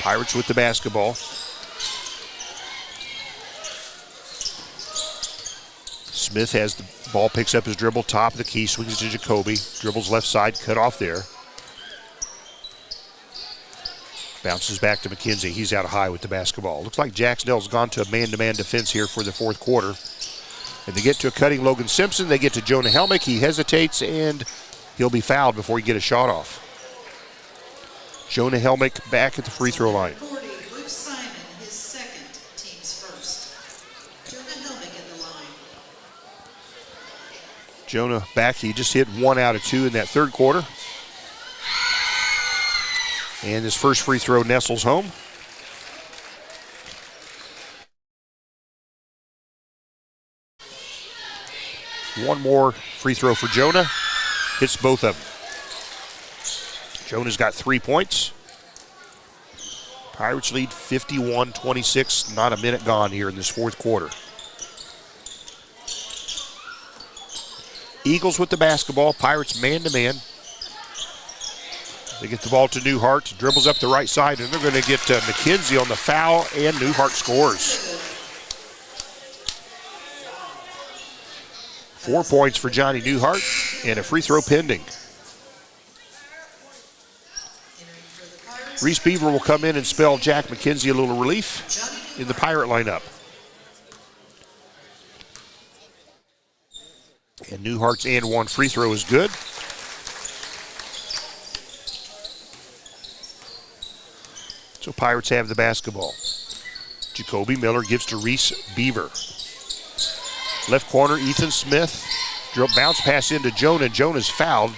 Pirates with the basketball. Smith has the ball, picks up his dribble, top of the key, swings it to Jacoby. Dribbles left side, cut off there. Bounces back to McKenzie. He's out high with the basketball. Looks like Jac-Cen-Del's gone to a man-to-man defense here for the fourth quarter. And they get to a cutting Logan Simpson. They get to Jonah Helmick. He hesitates, and he'll be fouled before he get a shot off. Jonah Helmick back at the free throw line. Luke Simon, his second, team's first. Jonah Helmick at the line. Jonah back. He just hit 1 out of 2 in that third quarter. And his first free throw nestles home. One more free throw for Jonah. Hits both of them. Jonah's got 3 points. Pirates lead 51-26. Not a minute gone here in this fourth quarter. Eagles with the basketball. Pirates man-to-man. They get the ball to Newhart. Dribbles up the right side, and they're going to get McKenzie on the foul, and Newhart scores. 4 points for Johnny Newhart, and a free throw pending. Reese Beaver will come in and spell Jack McKenzie a little relief in the Pirate lineup. And Newhart's and one free throw is good. So Pirates have the basketball. Jacoby Miller gives to Reese Beaver. Left corner, Ethan Smith. Bounce pass into Jonah. Jonah's fouled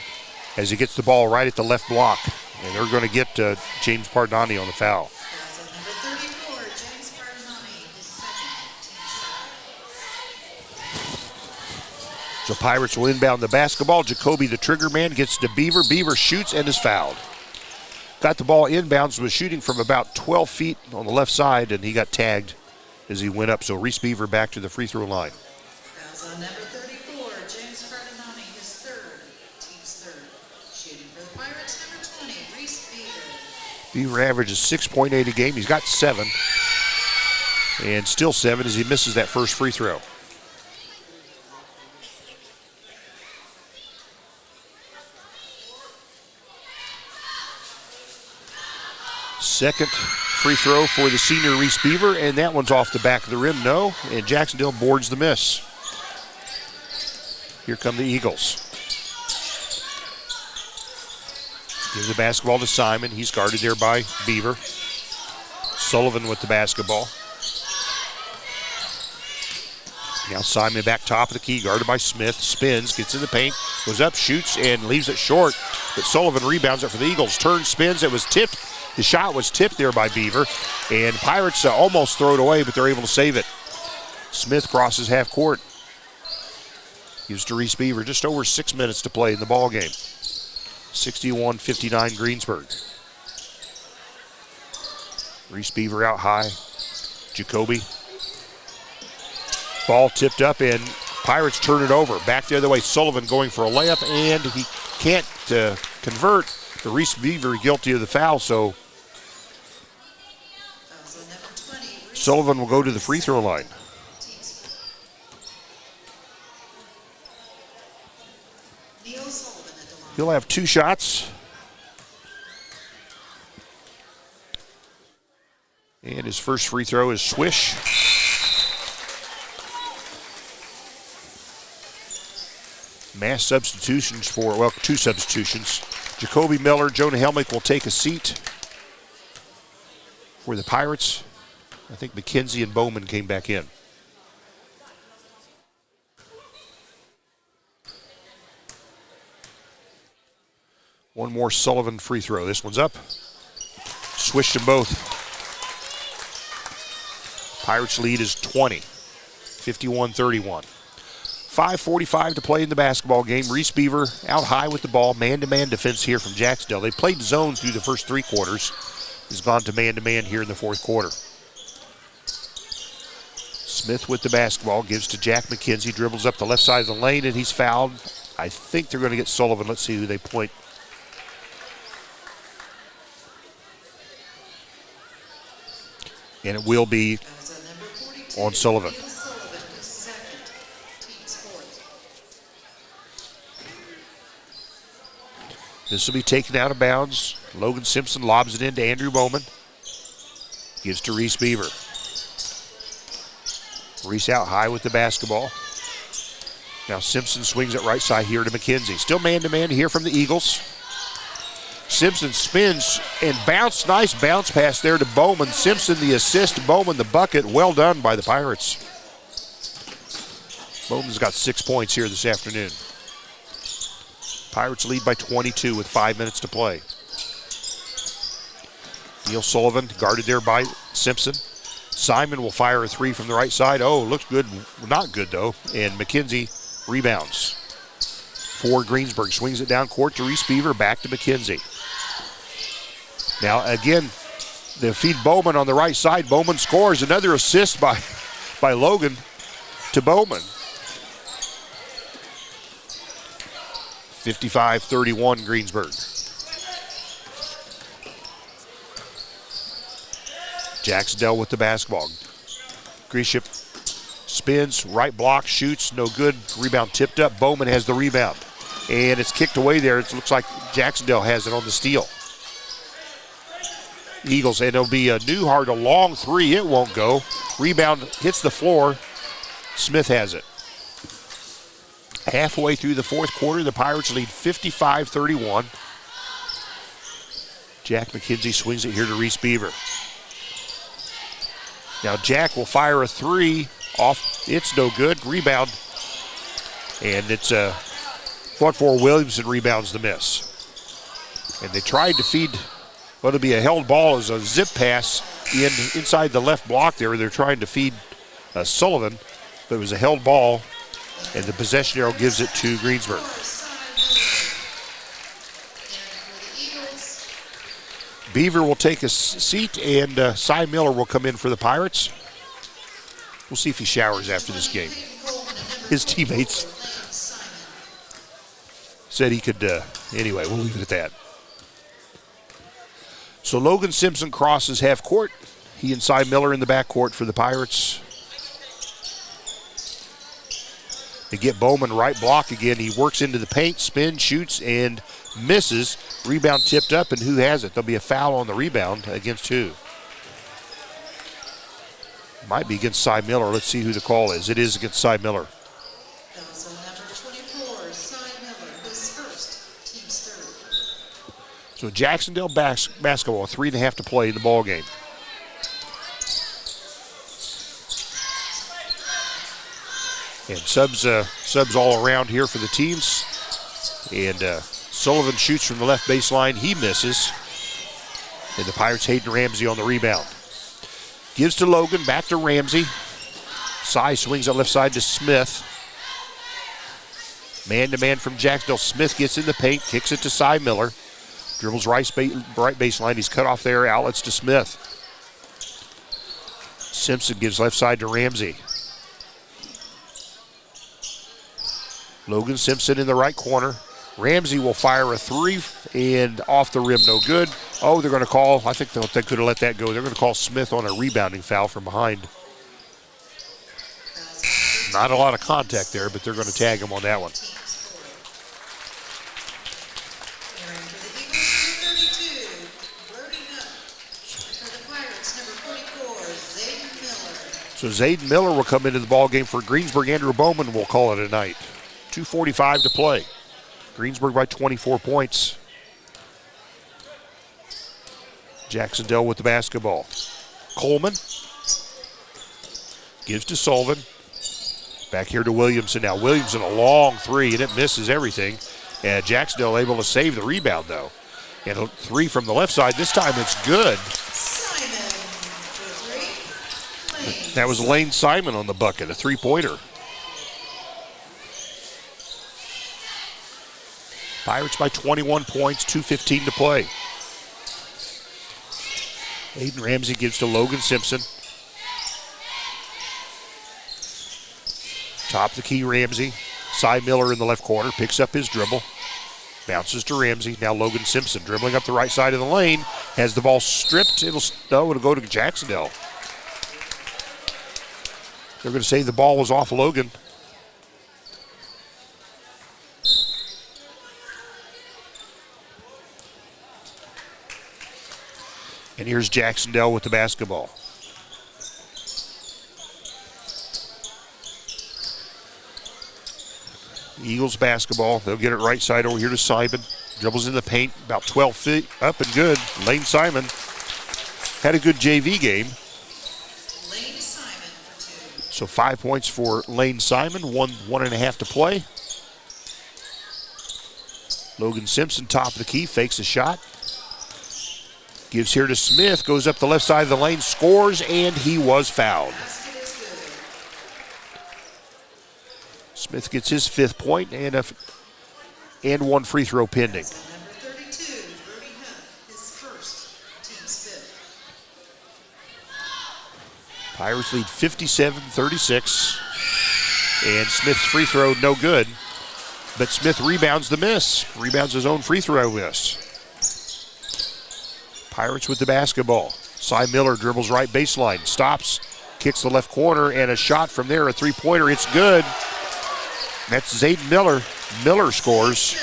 as he gets the ball right at the left block. And they're going to get James Pardani on the foul. Number 34, James Pardani, his second, team foul. So Pirates will inbound the basketball. Jacoby, the trigger man, gets to Beaver. Beaver shoots and is fouled. Got the ball inbounds, was shooting from about 12 feet on the left side, and he got tagged as he went up. So Reese Beaver back to the free throw line. Fouls on number 34, James Pardani, his third, team's third. Shooting for the Pirates, number 20, Reese Beaver. Beaver averages 6.8 a game. He's got 7. And still 7 as he misses that first free throw. Second free throw for the senior Reese Beaver, and that one's off the back of the rim. No, and Jac-Cen-Del boards the miss. Here come the Eagles. Give the basketball to Simon. He's guarded there by Beaver. Sullivan with the basketball. Now Simon back top of the key, guarded by Smith. Spins, gets in the paint, goes up, shoots, and leaves it short. But Sullivan rebounds it for the Eagles. Turns, spins, it was tipped. The shot was tipped there by Beaver. And Pirates almost throw it away, but they're able to save it. Smith crosses half court. Gives to Reese Beaver. Just over 6 minutes to play in the ball game. 61-59 Greensburg. Reese Beaver out high. Jacoby. Ball tipped up, and Pirates turn it over. Back the other way. Sullivan going for a layup, and he can't convert. The Reese Beaver guilty of the foul, so Sullivan will go to the free throw line. He'll have 2 shots. And his first free throw is swish. Mass substitutions for, well, 2 substitutions. Jacoby Miller, Jonah Helmick will take a seat for the Pirates. I think McKenzie and Bowman came back in. One more Sullivan free throw. This one's up. Swished them both. Pirates lead is 20, 51-31. 5:45 to play in the basketball game. Reese Beaver out high with the ball. Man-to-man defense here from Jac-Cen-Del. They played zone through the first 3 quarters. He's gone to man-to-man here in the fourth quarter. Smith with the basketball. Gives to Jack McKenzie. Dribbles up the left side of the lane, and he's fouled. I think they're going to get Sullivan. Let's see who they point. And it will be on Sullivan. This will be taken out of bounds. Logan Simpson lobs it into Andrew Bowman. Gives to Reese Beaver. Reese out high with the basketball. Now Simpson swings it right side here to McKenzie. Still man-to-man here from the Eagles. Simpson spins and bounce. Nice bounce pass there to Bowman. Simpson the assist. Bowman the bucket. Well done by the Pirates. Bowman's got 6 points here this afternoon. Pirates lead by 22 with 5 minutes to play. Neil Sullivan guarded there by Simpson. Simon will fire a 3 from the right side. Oh, looks good. Not good, though. And McKenzie rebounds. For Greensburg. Swings it down court to Reese Beaver. Back to McKenzie. Now, again, they feed Bowman on the right side. Bowman scores. Another assist by Logan to Bowman. 55-31 Greensburg. Jac-Cen-Del with the basketball. Grisham spins, right block, shoots, no good. Rebound tipped up. Bowman has the rebound. And it's kicked away there. It looks like Jac-Cen-Del has it on the steal. Eagles, and it'll be a Newhart, a long three. It won't go. Rebound hits the floor. Smith has it. Halfway through the fourth quarter, the Pirates lead 55-31. Jack McKenzie swings it here to Reese Beaver. Now Jack will fire a three off. It's no good. Rebound. And it's fought for Williamson rebounds the miss. And they tried to feed what'll be a held ball as a zip pass inside the left block there. They're trying to feed Sullivan, but it was a held ball, and the possession arrow gives it to Greensburg. Beaver will take a seat, and Cy Miller will come in for the Pirates. We'll see if he showers after this game. His teammates said he could, anyway, we'll leave it at that. So Logan Simpson crosses half court. He and Cy Miller in the backcourt for the Pirates. They get Bowman right block again. He works into the paint, spins, shoots, and misses. Rebound tipped up, and who has it? There'll be a foul on the rebound against who? Might be against Cy Miller. Let's see who the call is. It is against Cy Miller. That was on number 24, Cy Miller, his first, team's third. So Jac-Cen-Del basketball, 3.5 to play in the ball game. And subs all around here for the teams. And Sullivan shoots from the left baseline. He misses. And the Pirates, Hayden Ramsey on the rebound. Gives to Logan, back to Ramsey. Cy swings on left side to Smith. Man-to-man from Jac-Cen-Del. Smith gets in the paint, kicks it to Cy Miller. Dribbles right baseline. He's cut off there. Outlets to Smith. Simpson gives left side to Ramsey. Logan Simpson in the right corner. Ramsey will fire a three, and off the rim, no good. Oh, they're going to call, I think they could have let that go. They're going to call Smith on a rebounding foul from behind. Not a lot of contact there, but they're going to tag him on that one. So Zayden Miller will come into the ball game for Greensburg. Andrew Bowman will call it a night. 2:45 to play. Greensburg by 24 points. Jac-Cen-Del with the basketball. Coleman gives to Sullivan. Back here to Williamson now. Williamson a long three, and it misses everything. And Jac-Cen-Del able to save the rebound, though. And a three from the left side. This time it's good. That was Lane Simon on the bucket, a three-pointer. Pirates by 21 points, 2:15 to play. Hayden Ramsey gives to Logan Simpson. Top the key, Ramsey. Cy Miller in the left corner, picks up his dribble. Bounces to Ramsey. Now Logan Simpson dribbling up the right side of the lane. Has the ball stripped. It'll go to Jac-Cen-Del. They're going to say the ball was off Logan. And here's Jac-Cen-Del with the basketball. Eagles basketball. They'll get it right side over here to Simon. Dribbles in the paint, about 12 feet up and good. Lane Simon had a good JV game. Lane Simon for 2. So 5 points for Lane Simon, 1.5 to play. Logan Simpson, top of the key, fakes a shot. Gives here to Smith, goes up the left side of the lane, scores, and he was fouled. Smith gets his 5th point and one free throw pending. Number 32, Brody Hunt, his first. Pirates lead 57-36. And Smith's free throw, no good. But Smith rebounds the miss. Rebounds his own free throw miss. Pirates with the basketball. Cy Miller dribbles right baseline. Stops. Kicks the left corner. And a shot from there. A three-pointer. It's good. That's Zayden Miller. Miller scores.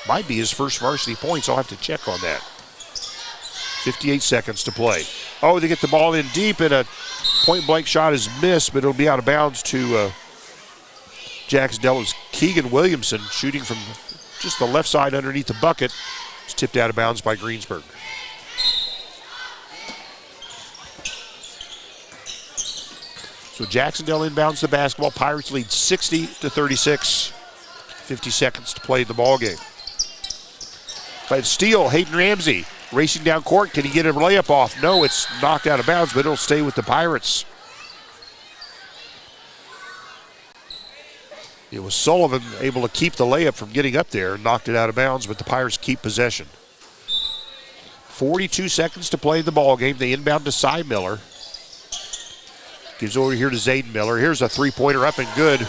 Might be his first varsity points. I'll have to check on that. 58 seconds to play. Oh, they get the ball in deep, and a point-blank shot is missed, but it'll be out of bounds to Jac-Cen-Del. It was Keegan Williamson shooting from just the left side underneath the bucket. It's tipped out of bounds by Greensburg. So Jac-Cen-Del inbounds the basketball. Pirates lead 60-36. 50 seconds to play the ball game. By steal, Hayden Ramsey racing down court. Can he get a layup off? No, it's knocked out of bounds, but it'll stay with the Pirates. It was Sullivan able to keep the layup from getting up there and knocked it out of bounds, but the Pirates keep possession. 42 seconds to play the ball game. They inbound to Cy Miller. Gives over here to Zayden Miller. Here's a three-pointer up and good.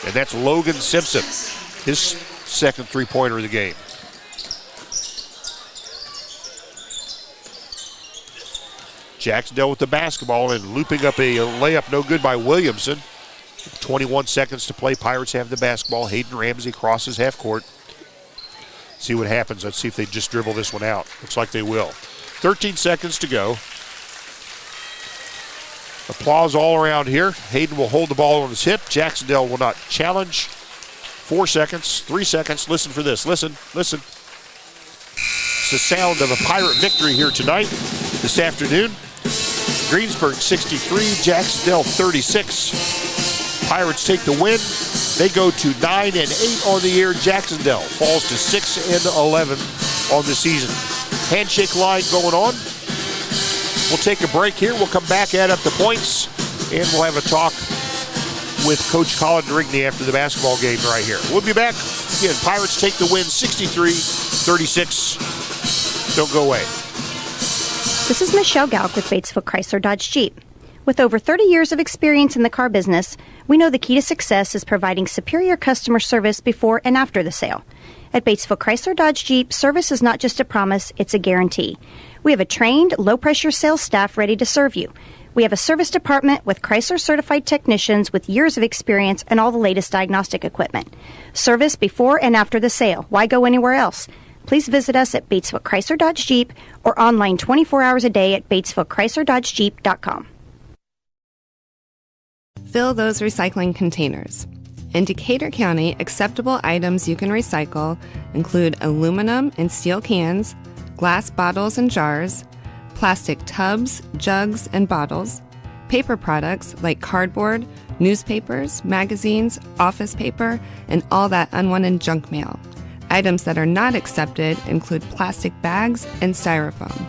And that's Logan Simpson, his second three-pointer of the game. Jac-Cen-Del with the basketball and looping up a layup, no good by Williamson. 21 seconds to play. Pirates have the basketball. Hayden Ramsey crosses half court. See what happens. Let's see if they just dribble this one out. Looks like they will. 13 seconds to go. Applause all around here. Hayden will hold the ball on his hip. Jac-Cen-Del will not challenge. 4 seconds, 3 seconds. Listen for this. Listen. It's the sound of a Pirate victory here tonight, this afternoon. Greensburg 63, Jac-Cen-Del 36. Pirates take the win. They go to 9-8 on the year. Jac-Cen-Del falls to 6-11 on the season. Handshake line going on. We'll take a break here. We'll come back, add up the points, and we'll have a talk with Coach Colin Rigney after the basketball game right here. We'll be back. Again, Pirates take the win 63-36. Don't go away. This is Michelle Galk with Batesville Chrysler Dodge Jeep. With over 30 years of experience in the car business, we know the key to success is providing superior customer service before and after the sale. At Batesville Chrysler Dodge Jeep, service is not just a promise, it's a guarantee. We have a trained, low-pressure sales staff ready to serve you. We have a service department with Chrysler-certified technicians with years of experience and all the latest diagnostic equipment. Service before and after the sale. Why go anywhere else? Please visit us at Batesville Chrysler Dodge Jeep or online 24 hours a day at BatesvilleChryslerDodgeJeep.com. Fill those recycling containers. In Decatur County, acceptable items you can recycle include aluminum and steel cans, glass bottles and jars, plastic tubs, jugs, and bottles, paper products like cardboard, newspapers, magazines, office paper, and all that unwanted junk mail. Items that are not accepted include plastic bags and styrofoam.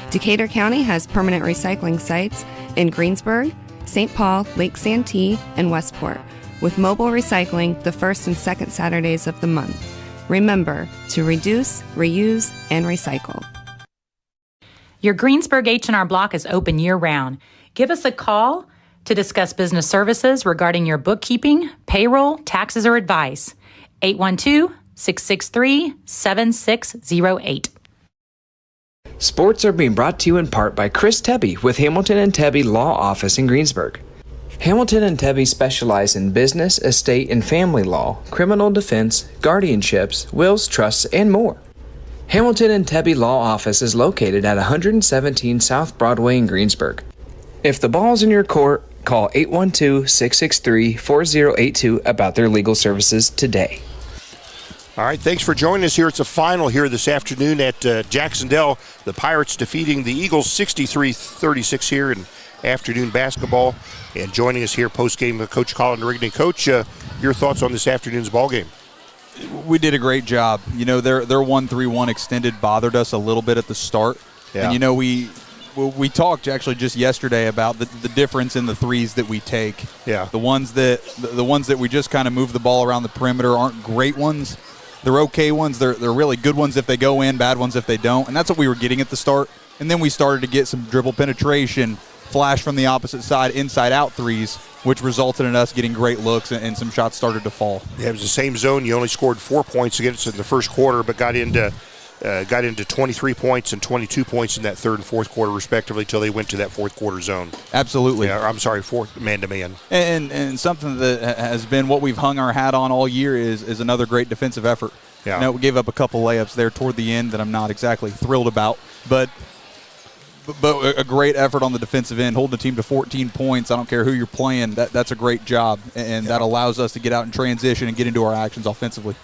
Decatur County has permanent recycling sites in Greensburg, St. Paul, Lake Santee, and Westport, with mobile recycling the first and second Saturdays of the month. Remember to reduce, reuse, and recycle. Your Greensburg H&R Block is open year-round. Give us a call to discuss business services regarding your bookkeeping, payroll, taxes, or advice. 812-663-7608. Sports are being brought to you in part by Chris Tebby with Hamilton and Tebby Law Office in Greensburg. Hamilton and Tebby specialize in business, estate, and family law, criminal defense, guardianships, wills, trusts, and more. Hamilton and Tebby Law Office is located at 117 South Broadway in Greensburg. If the ball's in your court, call 812-663-4082 about their legal services today. All right, thanks for joining us here. It's a final here this afternoon at Jac-Cen-Del. The Pirates defeating the Eagles 63-36 here in afternoon basketball. And joining us here post-game, Coach Colin Rigney. Coach, your thoughts on this afternoon's ball game? We did a great job. You know, their 1-3-1 extended bothered us a little bit at the start. Yeah. And, you know, we talked actually just yesterday about the difference in the threes that we take. Yeah. The ones that we just kind of move the ball around the perimeter aren't great ones. They're okay ones. They're really good ones if they go in, bad ones if they don't. And that's what we were getting at the start. And then we started to get some dribble penetration, flash from the opposite side, inside-out threes, which resulted in us getting great looks, and some shots started to fall. Yeah, it was the same zone. You only scored 4 points against it in the first quarter, but got into 23 points and 22 points in that third and fourth quarter, respectively, until they went to that fourth quarter zone. Absolutely. Yeah, I'm sorry, fourth man-to-man. And something that has been what we've hung our hat on all year is another great defensive effort. Yeah. You know, we gave up a couple layups there toward the end that I'm not exactly thrilled about, but a great effort on the defensive end, holding the team to 14 points. I don't care who you're playing. That's a great job, and that allows us to get out in transition and get into our actions offensively.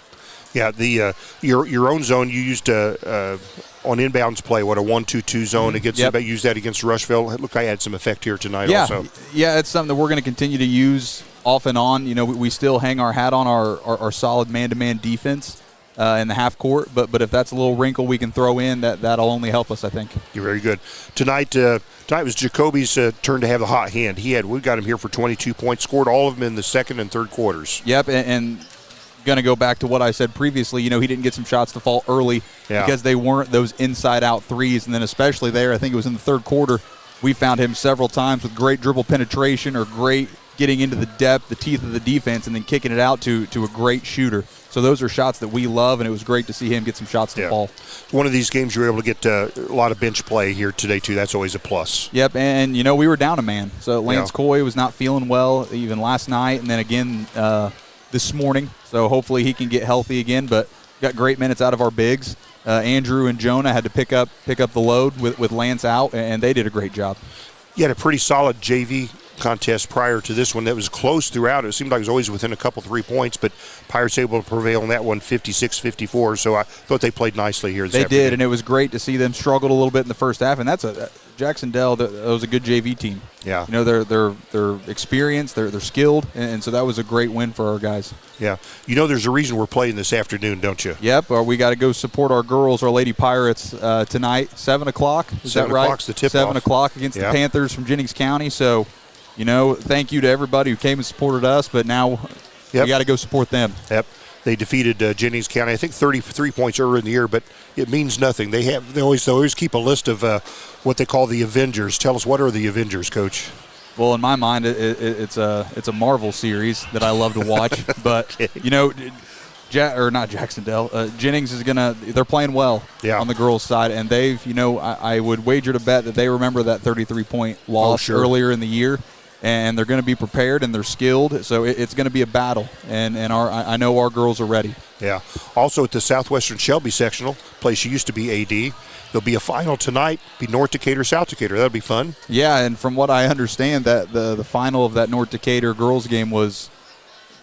Yeah, the your own zone you used on inbounds play, what, a 1-2-2 zone against. Yep. Use that against Rushville. It looked like I had some effect here tonight. Yeah, also. Yeah, it's something that we're going to continue to use off and on. You know, we still hang our hat on our solid man-to-man defense in the half court, but if that's a little wrinkle we can throw in, that'll only help us, I think. You're very good. Tonight was Jacoby's turn to have the hot hand. We got him here for 22 points, scored all of them in the second and third quarters. Yep, and going to go back to what I said previously, he didn't get some shots to fall early because they weren't those inside-out threes, and then especially there, I think it was in the third quarter, we found him several times with great dribble penetration or great getting into the depth, the teeth of the defense, and then kicking it out to a great shooter. So those are shots that we love, and it was great to see him get some shots to fall. One of these games you were able to get a lot of bench play here today, too. That's always a plus. Yep, and, we were down a man. So Lance Coy was not feeling well even last night, and then again this morning. So hopefully he can get healthy again, but got great minutes out of our bigs. Andrew and Jonah had to pick up the load with Lance out, and they did a great job. You had a pretty solid JV contest prior to this one that was close throughout. It seemed like it was always within a couple 3 points, but Pirates able to prevail on that one 56-54. So I thought they played nicely here this afternoon. They did, and it was great to see them struggle a little bit in the first half, and that's Jac-Cen-Del, that was a good JV team. Yeah. They're experienced, they're skilled, and so that was a great win for our guys. Yeah. There's a reason we're playing this afternoon, don't you? Yep. We got to go support our girls, our Lady Pirates, tonight, 7 o'clock. Is that right? 7 o'clock's the tip-off. 7 o'clock against the Panthers from Jennings County. So, thank you to everybody who came and supported us, but now we got to go support them. Yep. They defeated Jennings County, I think 33 points earlier in the year, but it means nothing. They always keep a list of what they call the Avengers. Tell us, what are the Avengers, Coach? Well, in my mind, it's a Marvel series that I love to watch. But not Jac-Cen-Del. Jennings they're playing well on the girls' side, and they've I would wager to bet that they remember that 33-point loss earlier in the year. And they're going to be prepared, and they're skilled, so it's going to be a battle. And I know our girls are ready. Yeah. Also at the Southwestern Shelby sectional, place you used to be AD, there'll be a final tonight. Be North Decatur, South Decatur. That'll be fun. Yeah, and from what I understand, that the final of that North Decatur girls game was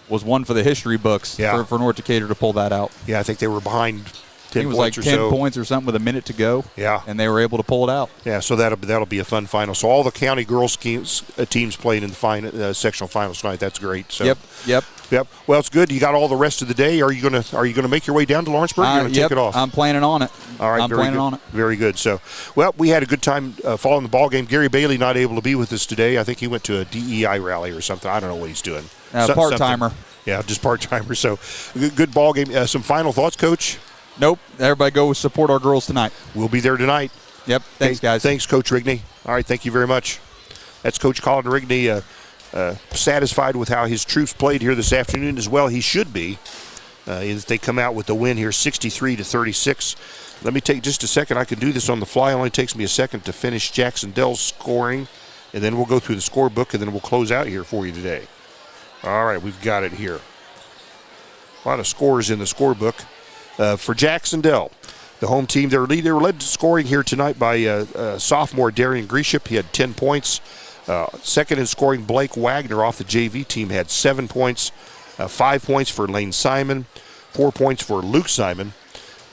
one for the history books for North Decatur to pull that out. Yeah, I think they were behind 10 it was points like or 10 so. points or something with a minute to go. Yeah. And they were able to pull it out. Yeah, so that'll be a fun final. So all the county girls teams playing in the sectional finals tonight. That's great. So. Yep. Well, it's good. You got all the rest of the day. Are you gonna make your way down to Lawrenceburg? You're gonna take it off. I'm planning on it. All right, I'm planning on it. Very good. So, we had a good time following the ball game. Gary Bailey not able to be with us today. I think he went to a DEI rally or something. I don't know what he's doing. Part-timer. Yeah, just part-timer. So, good ball game. Some final thoughts, Coach? Nope. Everybody go support our girls tonight. We'll be there tonight. Yep. Thanks, guys. Thanks, Coach Rigney. All right, thank you very much. That's Coach Colin Rigney, satisfied with how his troops played here this afternoon as well. He should be. As they come out with the win here, 63-36. Let me take just a second. I can do this on the fly. It only takes me a second to finish Jac-Cen-Del's scoring, and then we'll go through the scorebook, and then we'll close out here for you today. All right, we've got it here. A lot of scores in the scorebook. For Jac-Cen-Del, the home team, they were led to scoring here tonight by sophomore Darian Greship. He had 10 points. Second in scoring, Blake Wagner off the JV team had 7 points. 5 points for Lane Simon. 4 points for Luke Simon.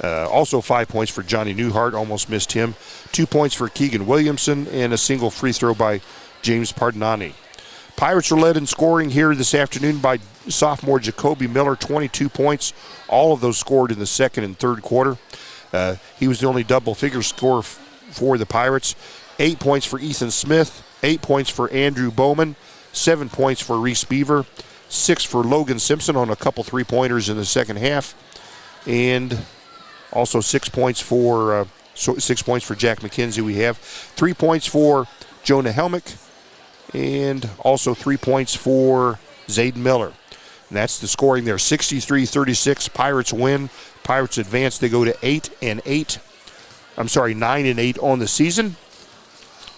Also 5 points for Johnny Newhart. Almost missed him. 2 points for Keegan Williamson and a single free throw by James Pardonani. Pirates are led in scoring here this afternoon by sophomore Jacoby Miller, 22 points. All of those scored in the second and third quarter. He was the only double-figure scorer for the Pirates. 8 points for Ethan Smith, 8 points for Andrew Bowman, 7 points for Reese Beaver, 6 for Logan Simpson on a couple three-pointers in the second half, and also 6 points for So 6 points for Jack McKenzie. We have 3 points for Jonah Helmick, and also 3 points for Zayden Miller. And that's the scoring there. 63-36. Pirates win. Pirates advance. They go to 9-8 on the season.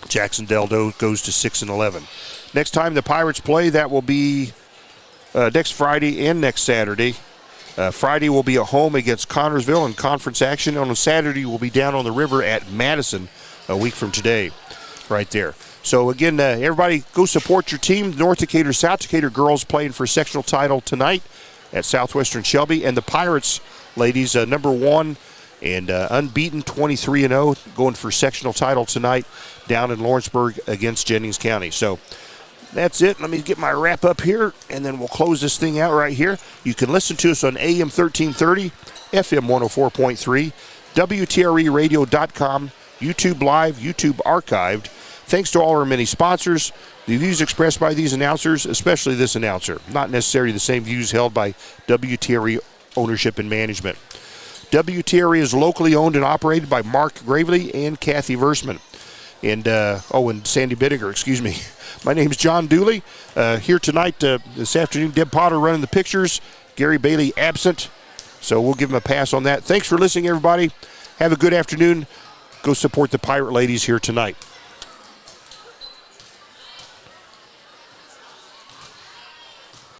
Jac-Cen-Del goes to 6-11. Next time the Pirates play, that will be next Friday and next Saturday. Friday will be at home against Connorsville in conference action. On a Saturday, we'll be down on the river at Madison a week from today, right there. So, again, everybody go support your team. The North Decatur, South Decatur girls playing for sectional title tonight at Southwestern Shelby. And the Pirates, ladies, number 1 and unbeaten, 23-0, going for sectional title tonight down in Lawrenceburg against Jennings County. So, that's it. Let me get my wrap up here, and then we'll close this thing out right here. You can listen to us on AM 1330, FM 104.3, WTREradio.com, YouTube Live, YouTube Archived. Thanks to all our many sponsors. The views expressed by these announcers, especially this announcer, not necessarily the same views held by WTRE ownership and management. WTRE is locally owned and operated by Mark Gravely and Kathy Versman. And Sandy Bittinger, excuse me. My name is John Dooley. Here tonight, this afternoon, Deb Potter running the pictures. Gary Bailey absent. So we'll give him a pass on that. Thanks for listening, everybody. Have a good afternoon. Go support the Pirate ladies here tonight.